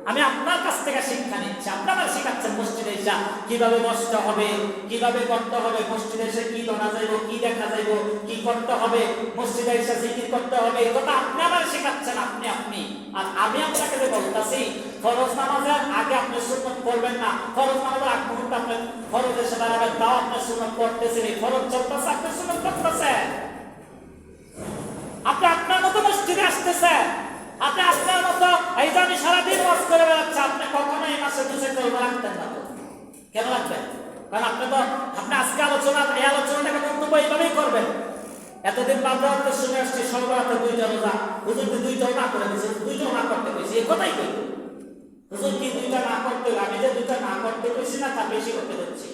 আমি আপনার কাছ থেকে শিক্ষা নিচ্ছি, আপনি আমার শিখাচ্ছেন মসজিদে এসে কিভাবে বসতে হবে, কিভাবে করতে হবে, মসজিদে এসে কি ধরা যাইব, কি দেখা যাইব, কি করতে হবে, মসজিদে এসে জিকির করতে হবে, এই কথা আপনি আমার শিখাচ্ছেন। আপনি আর আমি আপনাকে যে বলতাছি ফরজ নামাজের আগে আপনি সুন্নাত পড়বেন না, ফরজ নামাজের আগ মুহূর্তে আপনি ফরজ এসে দাঁড়াবেন, তাও আপনি সুন্নাত পড়তেছেন, এই ফরজ চলতেছে, আপনি সুন্নাত করতেছেন। আপনি আপনার মতো মসজিদে আসতেছেন, আপনি আপনার মতো এই যে আমি সারাদিন ওয়াজ করে বেড়াচ্ছি, আপনি কখনো এই মাসে দুশো কলমা রাখতেন না। কেন রাখবেন? কারণ আপনি আজকে এই আলোচনাটাকে বক্তব্য এইভাবেই করবেন। এতদিন বাদ শুনে আসছি সর্বরাতে 2টা রোজা, হুজুর 2টা না করে দিয়েছে, 2টা না করতে কইছি, এই কথাই কই। হুজুর কি 2টা না করতে, আমি যে 2টা না করতে কইছি না তার বেশি করতে বলছি।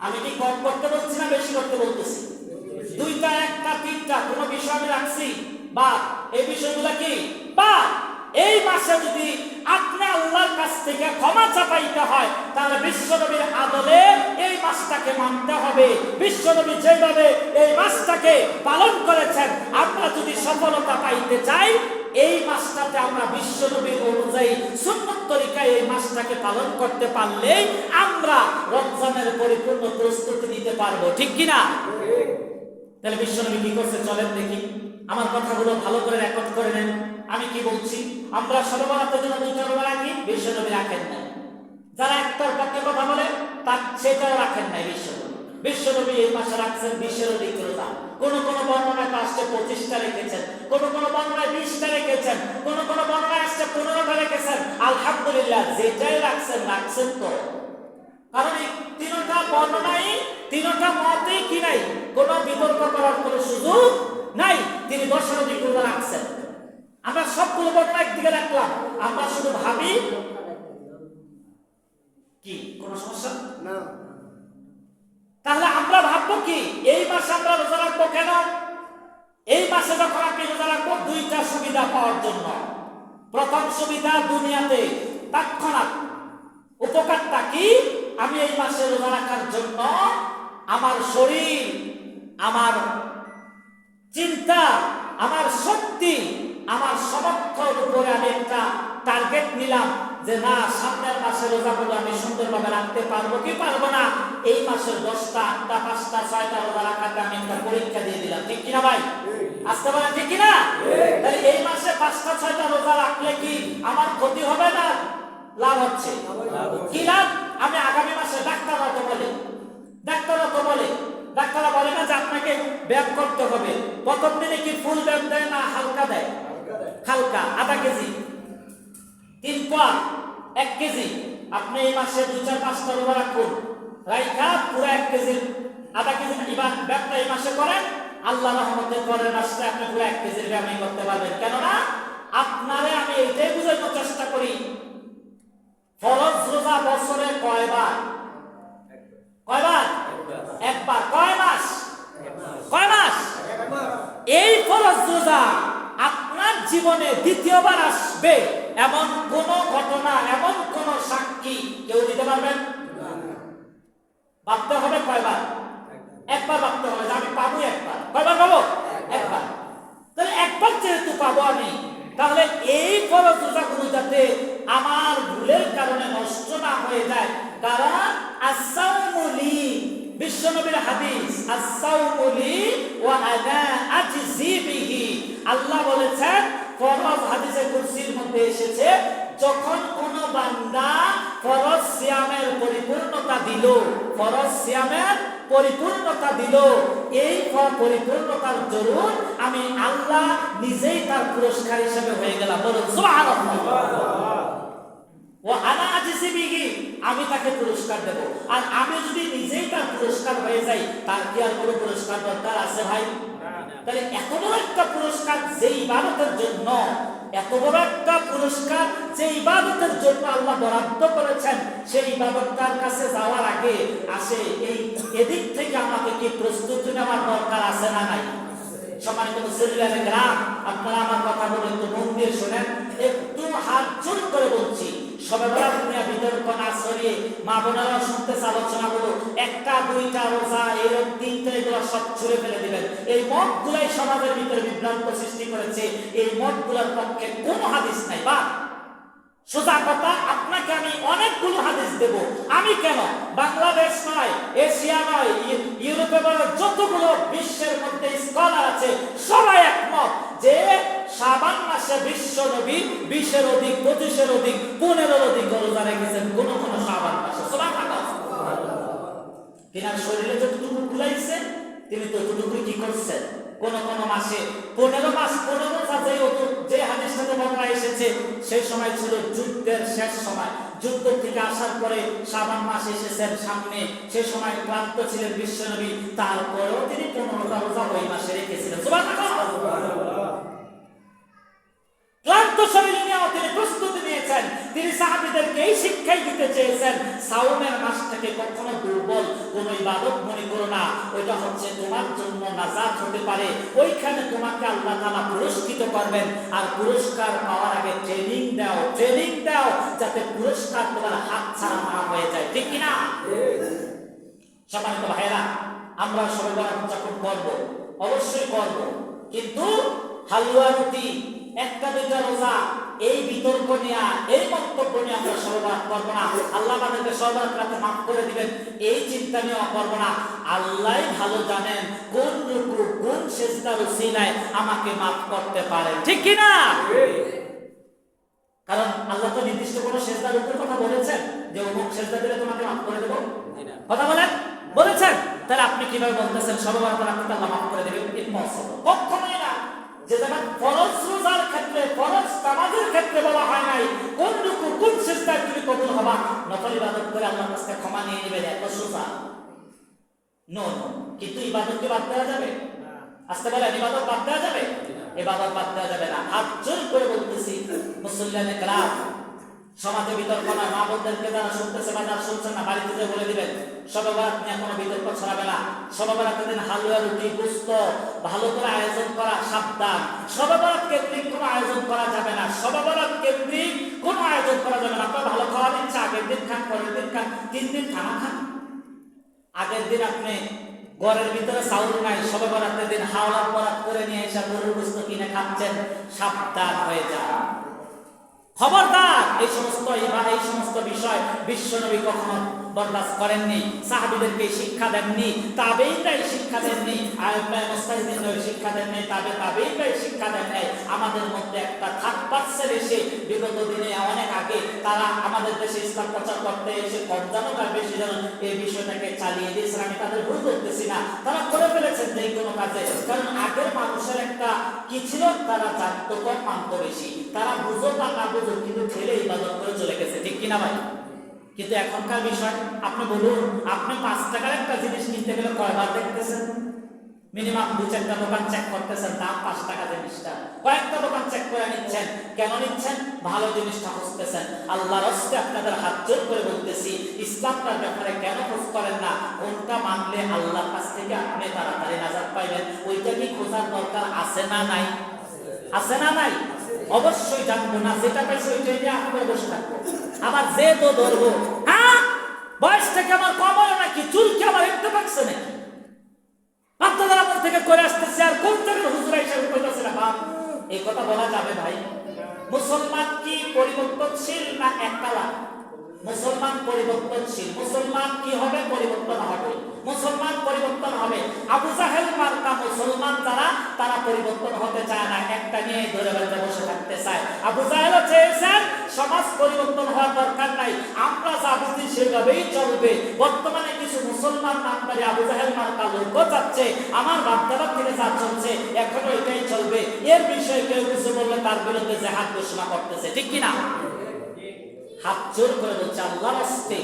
আমি কি কম করতে বলছি না বেশি করতে বলতেছি? 2টা 1টা 3টা কোন বিষয় আমি রাখছি বা এই বিষয়গুলো কি বা এই মাসে যদি আপনি আল্লাহর কাছ থেকে ক্ষমা চাইতে হয় তাহলে বিশ্বনবীর আদলে এই মাসটাকে মানতে হবে। বিশ্বনবী যেভাবে এই মাসটাকে পালন করেছেন, আমরা যদি সফলতা পাইতে চাই এই মাসটাতে আমরা বিশ্বনবীর অনুযায়ী সুন্নত তরিকায় এই মাসটাকে পালন করতে পারলেই আমরা রমজানের পরিপূর্ণ প্রস্তুতি নিতে পারবো, ঠিক কিনা? তাহলে বিশ্বনবী কি করছে চলেন দেখি, আমার কথাগুলো ভালো করে রেকর্ড করে নেন। আমি কি বলছি? আমরা সর্বরাতের জন্য 2টা রোজা রাখি, বিশ্বনবী রাখেন নাই। যারা একটার পক্ষে কথা বলে তার সেটাও রাখেন নাই বিশ্বনবী এই মাসে রাখছেন 20-এর অধিক রোজা। কোন কোন বর্ণনায় আসছে 25টা রেখেছেন, কোন কোন বর্ণনায় 20টা রেখেছেন, কোন কোন বর্ণনায় আসছে 15টা রেখেছেন। আলহামদুলিল্লাহ, যেটাই রাখছেন তো। কারণ এই 3টা বর্ণনায় 3টা মতেই কি নাই, কোন বিতর্ক করার কোন সুযোগ নাই। তিনি 10-এর অধিক রোজা রাখছেন। আমরা সবগুলো বর্ণনা একদিকে রাখলাম, আমরা শুধু ভাবি কি কোন সমস্যা না। তাহলে আমরা ভাববো কি এই মাসে আমরা রোজা রাখবো কেন? এই মাসে যখন আপনি রোজা রাখবো 2টা সুবিধা পাওয়ার জন্য। প্রথম সুবিধা দুনিয়াতে তৎক্ষণাৎ উপকারটা কি? আমি এই মাসে রোজা রাখার জন্য আমার শরীর, আমার চিন্তা, আমার শক্তি, আমার সমর্থের উপরে আমি একটা টার্গেট নিলাম যে না, সামনের মাসে রোজাগুলো আমি সুন্দরভাবে রাখতে পারবো কি পারবো না। এই মাসের 10টা 8টা 5টা 6টা রোজা রাখাতে আমি একটা পরীক্ষা দিয়ে দিলাম, ঠিক কিনা ভাই? আসতে পারেন ঠিক কিনা? তাহলে এই মাসে 5টা 6টা রোজা রাখলে কি আমার ক্ষতি হবে না লাভ হচ্ছে? কি লাভ? আমি আগামী মাসে ডাক্তাররা তো বলে ডাক্তাররা বলে না যে আপনাকে ব্যায়াম করতে হবে। প্রথম দিনে কি ফুল ব্যায়াম দেয় না হালকা দেয়? হালকা, আধা কেজি 3 পর 1 কেজি। আপনি এই মাসে 2-4-5টা রোজা রাখুন, রাইখা পুরো 1 কেজি আধা কেজি ব্যায়ামটা এই মাসে করেন, আল্লাহ রহমতে পরের মাসে আপনি পুরো 1 কেজির ব্যায়ামই করতে পারবেন। কেননা আপনারে আমি এইটাই বুঝানোর চেষ্টা করি, ফরজ রোজা বছরে কয়বার? একবার। কয় মাস? এই ফরজ রোজা আপনার জীবনে দ্বিতীয়বার আসবে এমন কোন ঘটনা, এমন কোন সাক্ষী কেউ দিতে পারবেন? ভাবতে হবে কয়বার? একবার ভাবতে হবে যে আমি পাবো একবার। কয়বার পাবো? একবার। তাহলে একবার যেহেতু পাবো আমি, তাহলে এই ফরজ রোজাগুলো যাতে আমার ভুলের কারণে নষ্ট না হয়ে যায়, কারণ as-sawmu li, বিশ্বনবীর হাদিস, as-sawmu li ওয়া আনা আজজি বিহি। আল্লাহ বলেছেন, ফরজ হাদিসে কুরসির মধ্যে এসেছে, যখন কোন বান্দা ফরজ সিয়ামের পরিপূর্ণতা দিল, এই পরিপূর্ণতার দরুন আমি আল্লাহ নিজেই তার পুরস্কার হিসেবে হয়ে গেলাম। বলুন সুবহানাল্লাহ। ও আনা আজিসি বিহি, আমি তাকে পুরস্কার দেব। আর আমি যদি নিজেই তার পুরস্কার হয়ে যাই, তার কি আর কোনো পুরস্কার দরকার আছে ভাই? তাহলে এত বড় একটা পুরস্কার যে ইবাদতের জন্য, আল্লাহ বরাদ্দ করেছেন, সেই ইবাদতটার কাছে যাওয়ার আগে আসে এদিক থেকে আমাকে কি প্রস্তুতি নেওয়ার দরকার আছে না নাই? সম্মানিত মুসলিম গ্রাম, আপনারা আমার কথাগুলো একটু মন দিয়ে শোনেন, একটু হাত জোর করে বলছি, সবে বরাত নিয়ে বিতর্ক না ছড়িয়ে মা বোনেরা শুনতেছে আলোচনাগুলো, একটা দুইটা রোজা এরকম তিনটা এগুলো সব ছুঁড়ে ফেলে দিবেন। এই মতগুলাই সমাজের ভিতরে বিভ্রান্ত সৃষ্টি করেছে। এই মতগুলোর পক্ষে কোনো হাদিস নাই। বা সোজা কথা, আপনাকে আমি অনেকগুলো হাদিস দেব। আমি কেন, বাংলাদেশ নয়, এশিয়া নয়, ইউরোপে যতগুলো বিশ্বের মধ্যে স্কলার আছে সবাই একমত যে শাবান মাসে বিশ্ব নবী 20-এর অধিক, 25-এর অধিক, 15-এর অধিক রোজা রেখেছেন কোন কোন শাবান মাসে। তিনার শরীরে যতটুকু কুলাইছে তিনি ততটুকু কি করছেন। কোন কোন মাসে 15 মাস 15 রোজা যে হাদিসটাতে বর্ণনা এসেছে সেই সময় ছিল যুদ্ধের শেষ সময়। যুদ্ধ থেকে আসার পরে শাবান মাস এসেছেন সামনে, সেই সময় ক্লান্ত ছিলেন বিশ্বনবী, তারপরেও তিনি 15টা রোজা ওই মাসে রেখেছিলেন। ক্লান্ত শরীর নিয়েও তিনি প্রস্তুতি নিয়েছেন। তিনি সাহাবীদেরকে এই শিক্ষাই দিতে চেয়েছেন, সাওমের মাসটাকে কখনো দুর্বল কোন ইবাদত মনে করো না, ওইটা হচ্ছে তোমার জন্য নাজাত হতে পারে। ওইখানে তোমাকে আল্লাহ তাআলা পুরস্কৃত করবেন। আর পুরস্কার পাওয়ার আগে ট্রেনিং দাও যাতে পুরস্কার তোমার হাত ছাড়া না হয়ে যায়। ঠিক কি না? সম্মানিত ভাইরা, আমরা সবাই বরাত যখন করব অবশ্যই করব, কিন্তু হালুয়া রুটি, একটা দুইটা রোজা, এই বিতর্ক নিয়ে, এই বক্তব্য নিয়ে আমরা সর্বরাত করব না। আল্লাহ আমাদেরকে সর্বরাত রাতে মাফ করে দিবেন এই চিন্তা নিয়ে করব না। আল্লাহই ভালো জানেন কোন রুকু কোন সিজদার উসিলায় আমাকে মাফ করতে পারেন। ঠিক কি না? কারণ আল্লাহ তো নির্দিষ্ট কোনো সিজদার রুকুর কথা বলেছেন যে অমুক সিজদা দিলে তোমাকে মাফ করে দেব? কথা বলেছেন? তাহলে আপনি কিভাবে বলতেছেন সর্বরাত রাতে আল্লাহ মাফ করে দেবেন? ইম্পসিবল, কখনোই না। যে জায়গা ফরজ রোজার ক্ষেত্রে, ফরজ নামাজের ক্ষেত্রে বলা হয় নাই কোন রুকু কোন সিজদায় তুমি কবুল হবা, নফল ইবাদত করে আল্লাহর কাছে ক্ষমা নিয়ে নেবেন, এত সোজা নো। কিন্তু ইবাদতকে বাদ দেওয়া যাবে? আসতে বলে ইবাদত বাদ দেওয়া যাবে? ইবাদত বাদ দেওয়া যাবে না। হাত জোর করে বলতেছি মুসল্লিয়ানে কেরাম, সমাজে বিতর্ক না, মা বোনদেরকে যারা শুনতেছে বা যারা শুনছেন না বাড়িতে যে বলে দিবেন সবে বরাত নিয়ে কোনো বিতর্ক ছড়াবে না। সবে বরাতের দিন হালুয়া রুটি গোশত ভালো করে আয়োজন করা সাবধান। সবে বরাত কেন্দ্রিক কোনো আয়োজন করা যাবে না। সবে বরাত কেন্দ্রিক কোনো আয়োজন করা যাবে না। আপনার ভালো খাওয়ার ইচ্ছা আগের দিন খান, পরের দিন খান, 3 দিন খানা খান। আগের দিন আপনি ঘরের ভিতরে চাউল নাই, সবে বরাতের দিন হাওলা বরাত করে নিয়ে এসে গরুর গোশত কিনে খাচ্ছেন, সাবধান হয়ে যান। খবরদার, এই সমস্ত বিষয় বিশ্বনবী কখনো বরদাস্ত করেননি, সাহাবীদেরকে শিক্ষা দেননি, তাবেঈনরাই শিক্ষা দেননি, আইম্মায়ে মুজতাহিদিনরাই শিক্ষা দেননি, তাবেঈনরাই শিক্ষা দেন নাই। আমাদের মধ্যে একটা 3% এসে বিগত দিনে অনেক আগে তারা আমাদের দেশে ইসলাম প্রচার করতে এসে কম জানো তার বেশি জানো এই বিষয়টাকে চালিয়ে দিয়েছে। আমি তাদের ভুল করতেছি না, তারা করে ফেলেছেন যে কোনো কাজে। কারণ আগের মানুষের একটা কি ছিল, তারা জানতো কম মানতো বেশি, তারা বুঝো বা না বুঝো কিন্তু ঠেলে ইবাদত করে চলে গেছে। ঠিক কিনা ভাই? কিন্তু এখনকার বিষয় আপনি বলুন, আপনি 5 টাকার একটা জিনিস কিনতে গেলে কয়বার দেখতেছেন? মিনিমাম 2-4টা দোকান চেক করতেছেন, দাম 5 টাকা জিনিসটা, কয়েকটা দোকান চেক করে নিচ্ছেন। কেন নিচ্ছেন? ভালো জিনিসটা খুঁজতেছেন। আল্লাহর রাস্তায় আপনাদের হাত জোর করে বলতেছি, ইসলামটার ব্যাপারে কেন খোঁজ করেন না? কোনটা মানলে আল্লাহর কাছ থেকে আপনি তাড়াতাড়ি নাজাত পাইবেন, ওইটা কি খোঁজার দরকার আছে না নাই? আছে না নাই? অবশ্যই জানবো না, যেটা পাইছে ওইটাই নিয়ে আপনি বসে থাকবো। আবার যে তো ধরবো, হ্যাঁ বয়স থেকে আমার কম হয় নাকি, চুল কি আমার একটু পাকছে নাকি, আপনাদের আমার থেকে করে আসতেছে, আর কোন থেকে হুজুরা হিসাবে কইতাছে না বাপ, এই কথা বলা যাবে ভাই? মুসলমান কি পরিবর্তনশীল না একতলা? মুসলমান পরিবর্তনশীল। মুসলমান কি হবে? পরিবর্তন হবে। মুসলমান পরিবর্তন হবে। আবু জাহেল মার্কা মুসলমান যারা, তারা পরিবর্তন হতে চায় না, একটা নিয়ে ধরে বেড়াতে বসে থাকতে চায়। আবু জাহেলও চেয়েছেন সমাজ পরিবর্তন হওয়ার দরকার নাই, আমরা যা বুঝি সেভাবেই চলবে। বর্তমানে কিছু মুসলমান নামধারী আবু জাহেল মার্কা লোকও চাচ্ছে আমার বাপদাদা থেকে যা চলছে এখনো এটাই চলবে। এর বিষয়ে কেউ কিছু বললে তার বিরুদ্ধে জিহাদ ঘোষণা করতেছে। ঠিক কিনা? হাত জোর করে বলছে আল্লাহর রাস্তে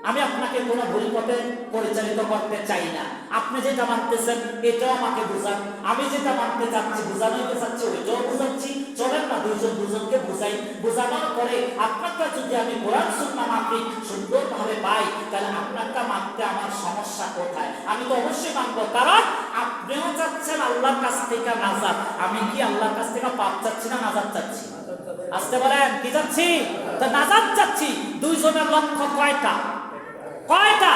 আমি আপনাকে কোনো ভুল পথে পরিচালিত করতে চাই না। আপনি যেটা মানতেছেন এটাও আমাকে বুঝান, আমি যেটা মানতে চাচ্ছি বুঝানোতে চাচ্ছি ওইটাও বুঝাচ্ছি। চলেন না দুইজন দুজনকে বুঝাই, বুঝানোর পরে আপনারটা যদি আমি কোরআন সুন্নাহ মাফিক সুন্দরভাবে পাই, তাহলে আপনারটা মানতে আমার সমস্যা কোথায়? আমি তো অবশ্যই মানবো, কারণ আপনিও চাচ্ছেন আল্লাহর কাছ থেকে নাজাত। আমি কি আল্লাহর কাছ থেকে পাপ চাচ্ছি না নাজাত চাচ্ছি? আসতে বলেন কি যাচ্ছি? তো নাজাত যাচ্ছি। দুইজনের লক্ষ্য কয়টা? কয়টা?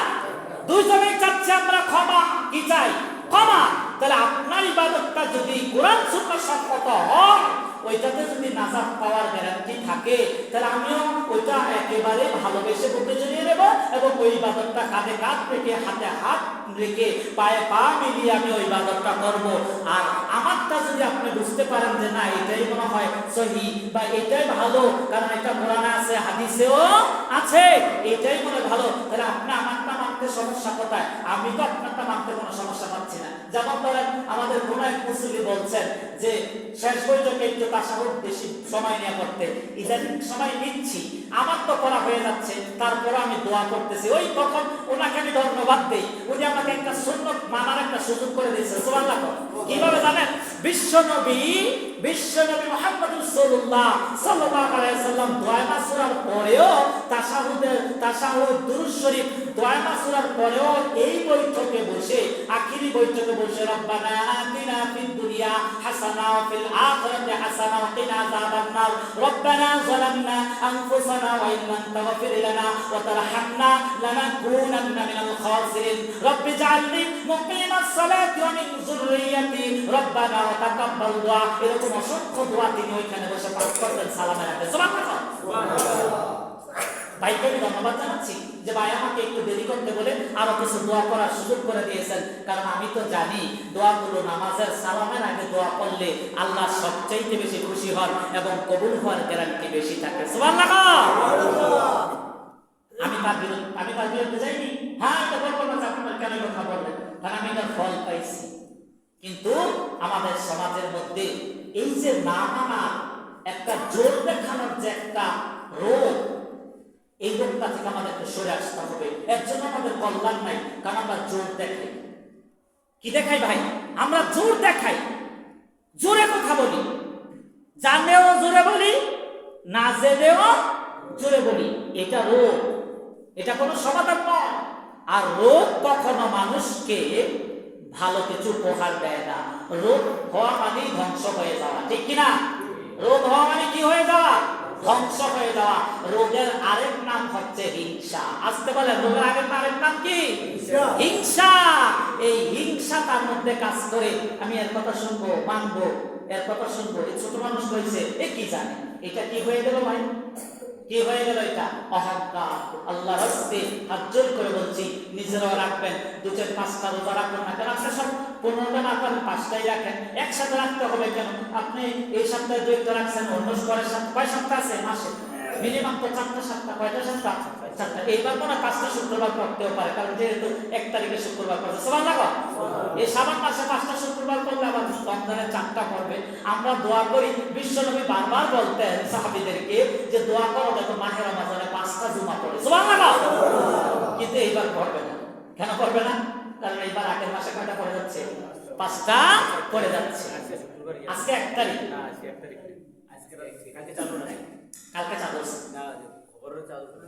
দুইজনেই চাচ্ছি আমরা ক্ষমা। কি চাই? ক্ষমা। তাহলে আপনার ইবাদতটা যদি কোরআন সুন্নাহ সম্মত হয়, ওইটাতে যদি নাজাত পাওয়ার গ্যারান্টি থাকে, তাহলে আমিও ওইটা একেবারে ভালোবেসে বুকে জড়িয়ে নেব এবং ওই ইবাদতটা কাঁধে কাঁধ রেখে হাতে হাত রেখে পায়ে পা মিলিয়ে আমি ওই ইবাদতটা করব। আর আমারটা যদি আপনি বুঝতে পারেন যে না এটাই মনে হয় সহি বা এটাই ভালো, কারণ এটা কোরআনে আছে হাদিসেও আছে, এটাই মনে ভালো, তাহলে আপনি আমারটা মানতে সমস্যা কোথায়? আমি তো আপনারটা মানতে কোনো সমস্যা পাচ্ছি না। যেমন ধরেন আমাদের কোন এক মুসল্লি বলছেন যে শেষ বৈঠকে একটু তাশাহুদ বেশি সময় নিয়ে করতে, ইদানিং সময় নিচ্ছি, আমার তো করা হয়ে যাচ্ছে, তারপরে আমি দোয়া করতেছি। ওই তখন ওনাকে আমি ধন্যবাদ দেই, উনি আমাকে একটা সুন্নত মানার একটা সুযোগ করে দিয়েছে। সুবহানাল্লাহ। কিভাবে জানেন? বিশ্বনবী মুহাম্মদ রাসূলুল্লাহ সাল্লাল্লাহু আলাইহি ওয়াসাল্লাম দোয়া মাসুরার পরেও তাশাহুদ দুরূদ শরীফ দোয়া মাসুরার পরেও এই বৈঠকে বসে, আখিরি বৈঠকে বসে রব্বানা আতিনা ফিদ দুনিয়া হাসানা ওয়া ফিল আখিরাতি হাসানা ওয়া কিনা আযাবান নার রব্বানা যালামনা আনফুসানা ওয়া ইন লাম তাগফির লানা ওয়া তারহামনা লানাকুনান্না মিনাল খাসিরিন রব্বি জাআলনি মুকিমাস সালাতি ওয়া মিন যুররিয়াতি রব্বানা ওয়া তাকাব্বাল দুআ। এরকম অসংখ্য দোয়া তিনি ওইখানে বসে পাঠ করতেন সালামের আগে। সুবহানাল্লাহ। ভাইকে আমি ধন্যবাদ জানাচ্ছি যে ভাই আমাকে একটু দেরি করতে বলে আরো কিছু দোয়া করার সুযোগ করে দিয়েছেন, কারণ আমি তো জানি দোয়াগুলো নামাজের সালামের আগে দোয়া করলে আল্লাহ সবচাইতে বেশি খুশি হন এবং কবুল হওয়ার গ্যারান্টি বেশি থাকে। সুবহানাল্লাহ। আমি তার বিরুদ্ধে যাইনি। হ্যাঁ, এটা বলবো না আপনার কেন কথা বললেন, কারণ আমি তার ফল পাইছি। কিন্তু আমাদের সমাজের মধ্যে এই যে না মানা, একটা জোর দেখানোর যে একটা রোগ, এই রোগটা থেকে আমাদেরকে সরে আসতে হবে। এর জন্য আমাদের কল্যাণ নাই, কারণ আমরা জোর দেখাই। কি দেখাই ভাই? আমরা জোর দেখাই, জোরে কথা বলি, জানেও জোরে বলি, না জেনেও জোরে বলি। এটা রোগ, এটা কোনো সমাধান নয়। আর রোগ কখনো মানুষকে ভালো কিছু উপহার দেয় না। রোগ হওয়া মানেই ধ্বংস হয়ে যাওয়া, ঠিক কিনা? রোগ হওয়া মানে কি হয়ে যাওয়া? ধ্বংস হয়ে যাওয়া। রোগের আরেক নাম হচ্ছে হিংসা। আসতে বলে রোগের আরেক নাম কি? হিংসা। এই হিংসা তার মধ্যে কাজ করে। আমি এর কথা শুনবো, মানবো, এর কথা শুনবো। এই ছোট মানুষ বলছে এ কি জানে, এটা কি হয়ে গেল ভাই? কি হয়ে গেল? এটা অহংকার। আল্লাহর হস্তে হাত জোর করে বলছি, নিজেরাও রাখবেন। 2-5টা রোজা রাখবেন না কেন? আপনি সব 15টা না করেন, 5টাই রাখেন। একসাথে রাখতে হবে কেন? আপনি এই সপ্তাহে 2টা রাখছেন, অন্য পরের সপ্তাহে কয় সপ্তাহ আছে মাসে? মিনিমাম তো 4টা-7টা। কয়টা সপ্তাহ? 4টা। এইবার তো না 5টা শুক্রবার করতেও পারে, কারণ যেহেতু 1 তারিখে শুক্রবার করছে। সুবহানাল্লাহ। এই শাবান মাসে 5টা শুক্রবার করলে আবার রমজানে 4টা করবে। আমরা দোয়া করি, বিশ্বনবী বারবার বলতেন সাহাবীদেরকে যে দোয়া করো যাতে মাহে রমজানে 5টা জুমা পড়ে। সুবহানাল্লাহ। কিন্তু এইবার করবে না। কেন করবে না? কারণ এইবার আগের মাসে কয়টা পড়ে যাচ্ছে? 5টা পড়ে যাচ্ছে। আজকে 1 তারিখ না, আজকে 1 তারিখ। আজকে কালকে চালু না, কালকে চালু না, খবরও চালু না।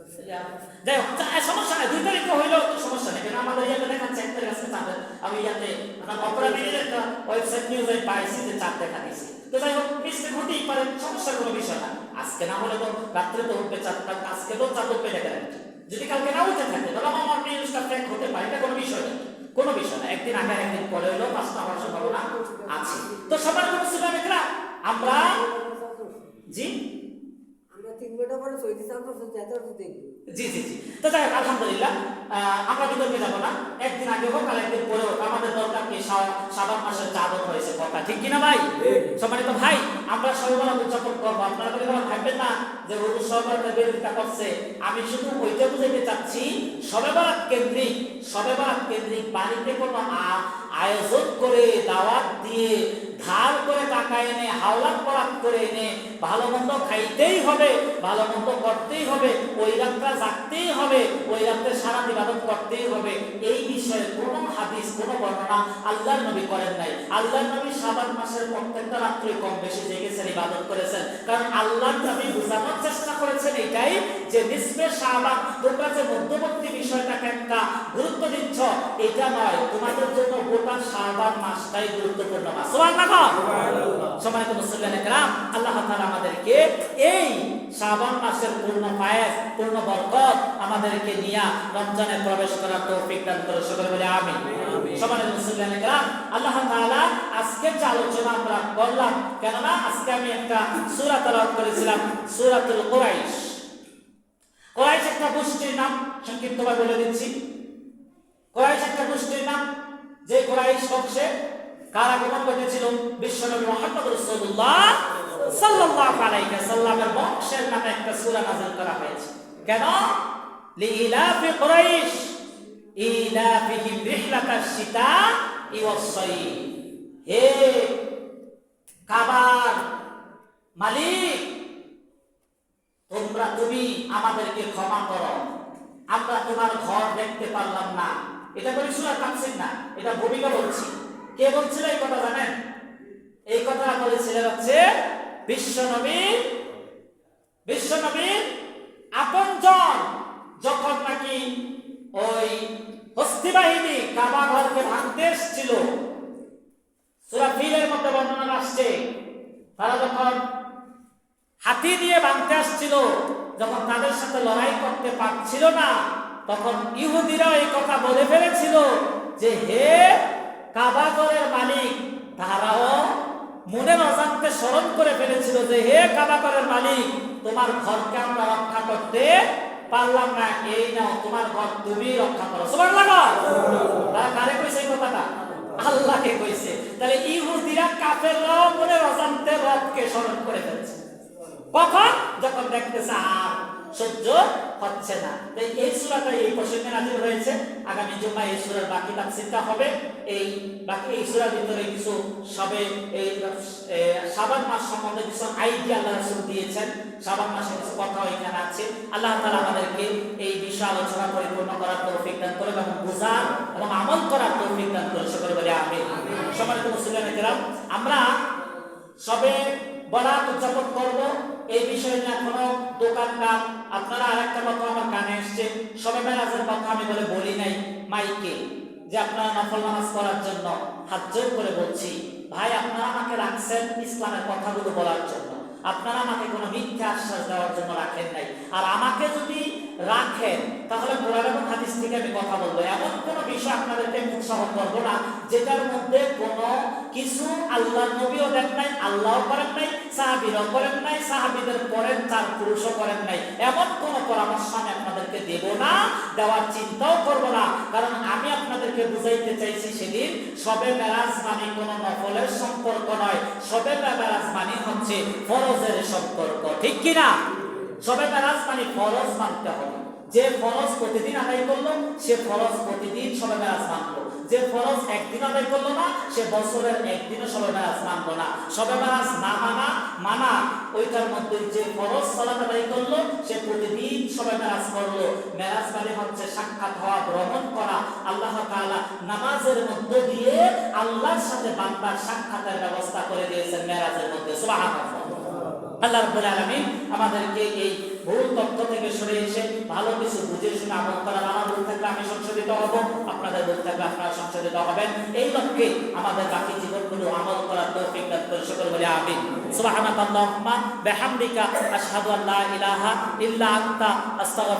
যাই হোক, সমস্যা নাই, 2 তারিখে হইলেও তো সমস্যা নেই। কারণ আমাদের ইয়াতে দেখাচ্ছে 1 তারিখ আজকে চাঁদের। আমি ইয়াতে অপরাধীদের একটা ওয়েবসাইট নিউজে পাইছি যে 4 দেখা দিয়েছে। তো যাই হোক, মিস্টেক হতেই পারে, সমস্যার কোনো বিষয় না। আজকে না হলে তো রাত্রে তো উঠবে 4টা, আজকে তো 4 উঠবে দেখা যাচ্ছে। যদি কালকে না উঠে থাকে তাহলে আমার নিউজটা ফেক হতে পারে, এটা কোনো বিষয় না, কোনো বিষয় না। একদিন আগে একদিন পরে হলেও 5টা হওয়ার সম্ভাবনা আছে। তো সবার কোনো সুবিধা আমরা জি আমরা 3 মিনিট পরে সৈদি সাহেব তো দেখব। জি জি জি। তো যাই হোক, আলহামদুলিল্লাহ, আমরা বিতর্কে যাব না। একদিন আগে হোক আর একদিন পরে হোক, আমাদের দরকার কি শাবান মাসের চাঁদত হয়েছে কথা, ঠিক কিনা ভাই? সম্মানিত ভাই, আমরা সবাই উদযাপন করবো। আপনারা যদি ভাববেন না যে হুজুর সবাই বিরোধিতা করছে, আমি শুধু ওইটা বুঝাইতে চাচ্ছি, শবে বরাত কেন্দ্রিক বাড়িতে কোনো আয়োজন করে দাওয়াত দিয়ে ধার করে টাকা এনে হাওলাত বরাত করে এনে ভালো মন্দ খাইতেই হবে, ভালো মন্দ করতেই হবে, ওই রাতটা জাগতেই হবে, ওই রাতে সারা ইবাদত করতেই হবে, এই বিষয়ে কোনো হাদিস কোনো বর্ণনা আল্লাহর নবী করেন নাই। আল্লাহর নবী শাবান মাসের প্রত্যেকটা রাত্রে কম বেশি জেগেছেন, ইবাদত করেছেন। কারণ আল্লাহর নবী বোঝানোর চেষ্টা করেছেন এটাই যে নিসফে শাবান, তোমরা যে মধ্যবর্তী বিষয়টাকে একটা গুরুত্ব দিচ্ছ, এটা নয়, তোমাদের জন্য গোটা শাবান মাসটাই গুরুত্বপূর্ণ মাস। সুবহানাল্লাহ। সুবহানাল্লাহ। সম্মানিত মুসলিম کرام, আল্লাহ তাআলা আমাদেরকে এই শাবান মাসের পূর্ণ ফায়েজ, পূর্ণ বরকত আমাদেরকে নিয়ে রমজানে প্রবেশ করার তৌফিক দান করে, সকলে বলে আমিন। সম্মানিত মুসলিম کرام, আল্লাহ তাআলা আজকে যে আলোচনা আমরা করলাম, কেননা আজকে আমি একটা সূরা তেলাওয়াত করেছিলাম, সূরাতুল কুরাইশ। কুরাইশ একটা গোষ্ঠীর নাম, সংক্ষিপ্তভাবে বলে দিচ্ছি। কুরাইশ একটা গোষ্ঠীর নাম, যে কুরাইশ বংশে কার আগমন ঘটেছিল? বিশ্বনবী মুহাম্মদ রাসূলুল্লাহ সাল্লাল্লাহু আলাইহি ওয়াসাল্লামের বংশের নামে একটা সূরা নাযিল করা হয়েছে। কেন? লিইলাফি কুরাইশ ইলাফিহিম রিহলাতাশ শিতা'i ওয়াস-সাইফ। হে কাবার মালিক, তুমি আমাদেরকে ক্ষমা করো, আমরা তোমার ঘর দেখতে পারলাম না। এটা কোন সূরা তাফসীর না, এটা ভূমিকা বলছি। কে বলছিল এই কথা জানেন? এই কথা বলেছিলেন হচ্ছে বিশ্বনবীর আপনজন, যখন নাকি ওই হস্তি বাহিনী কাবা ঘরকে ভাঙতে এসেছিল। সূরা ফিলের মধ্যে বর্ণনা আসছে, তারা যখন হাতি দিয়ে ভাঙতে আসছিল, যখন তাদের সাথে লড়াই করতে পারছিল না, তখন ইহুদিরা এই কথা বলে ফেলেছিল যে হে কাবা ঘরের মালিক। তারাও মনের অজান্তে স্মরণ করে ফেলেছিল যে হে কাবা ঘরের মালিক, তোমার ঘরকে আমরা রক্ষা করতে পারলাম না, এই নাও তোমার ঘর তুমি রক্ষা করো। সুবহানাল্লাহ। তারা কারে কইছে এই কথাটা? আল্লাহকে কইছে। তাহলে ইহুদিরা কাফেররাও মনের অজান্তে রবকে স্মরণ করে ফেলছে। কখন? যখন দেখতেছে আর সহ্য হচ্ছে না। তাই এই সূরাটা এই প্রসঙ্গে নাযিল হয়েছে। আগামী জুমায় এই সূরার বাকি তাফসীরটা হবে। এই সূরার ভিতরে কিছু সবে এই শাবান মাস সম্বন্ধে কিছু আইডিয়া আল্লাহ রাসূল দিয়েছেন। শাবান মাসে কিছু কথা এখানে আছে। আল্লাহ তাআলা আমাদেরকে এই বিষয় আলোচনা পরিপূর্ণ করার তৌফিক দান করুন এবং বুঝার এবং আমল করার তৌফিক দান করুন, সকলে বলে আমিন। সম্মানিত মুসলিম کرام, আমরা সবে বরাত উদযাপন করব। এই বিষয়ে না কোনো দোকানদার, আপনারা আরেকটা কথা আমার কানে এসছে, সবে মেরাজের কথা আমি বলি নাই মাইকে, যে আপনারা নফল নামাজ পড়ার জন্য হাত জোর করে বলছি, ভাই আপনারা আমাকে রাখছেন ইসলামের কথাগুলো বলার জন্য, আপনারা আমাকে কোনো মিথ্যা আশ্বাস দেওয়ার জন্য রাখেন নাই। আর আমাকে যদি রাখেন তাহলে কোরআন এবং হাদিস থেকে আমি কথা বলবো। এমন কোনো বিষয় আপনাদেরকে উৎসাহ করবো না যেটার মধ্যে কোনো কিছু আল্লাহর নবীও দেন নাই, আল্লাহও করেন নাই, সাহাবীরাও করেন নাই, সাহাবীদের পরের চার পুরুষও করেন নাই। এমন কোনো পরামর্শ আমি আপনাদেরকে দেব না, দেওয়ার চিন্তাও করবো না। কারণ আমি আপনাদেরকে বুঝাইতে চাইছি সেদিন শবে মেরাজ মানে কোনো নফলের সম্পর্ক নয়, শবে মেরাজ মানে হচ্ছে ফরজের সম্পর্ক, ঠিক কিনা? শবে মেরাজ মানে ফরজ মানতে হবে। যে ফরজ প্রতিদিন আদায় করলো সে ফরজ প্রতিদিন শবে মেরাজ মানলো, যে ফরজ একদিন আদায় করলো না সে বছরের একদিনও শবে মেরাজ মানলো না। শবে মেরাজ না মানা ওইটার মধ্যে যে ফরজ সালাত আদায় করলো সে প্রতিদিন শবে মেরাজ করলো। মেরাজ মানে হচ্ছে সাক্ষাৎ হওয়া, ভ্রমণ করা। আল্লাহ তাআলা নামাজের মধ্য দিয়ে আল্লাহর সাথে বান্দার সাক্ষাতের ব্যবস্থা করে দিয়েছেন মেরাজের মধ্যে। সুবহানাল্লাহ। আল্লাহ রাব্বুল আলামিন আমাদেরকে এই ভুল তথ্য থেকে সরে এসে ভালো কিছু বুঝে শুনে আমল করার, আমার ভুল থাকলে আমি সংশোধিত হব, আপনাদের ভুল থাকলে আপনারা সংশোধিত হবেন। এই লক্ষ্যে আমাদের বাকি জীবনগুলো আমল করার তৌফিক দান করুন, সকলে বলে আমিন। সুবহানাকাল্লাহুম্মা বিহামদিকা আশহাদু আল্লা ইলাহা ইল্লা আনতা আস্তাগফিরুকা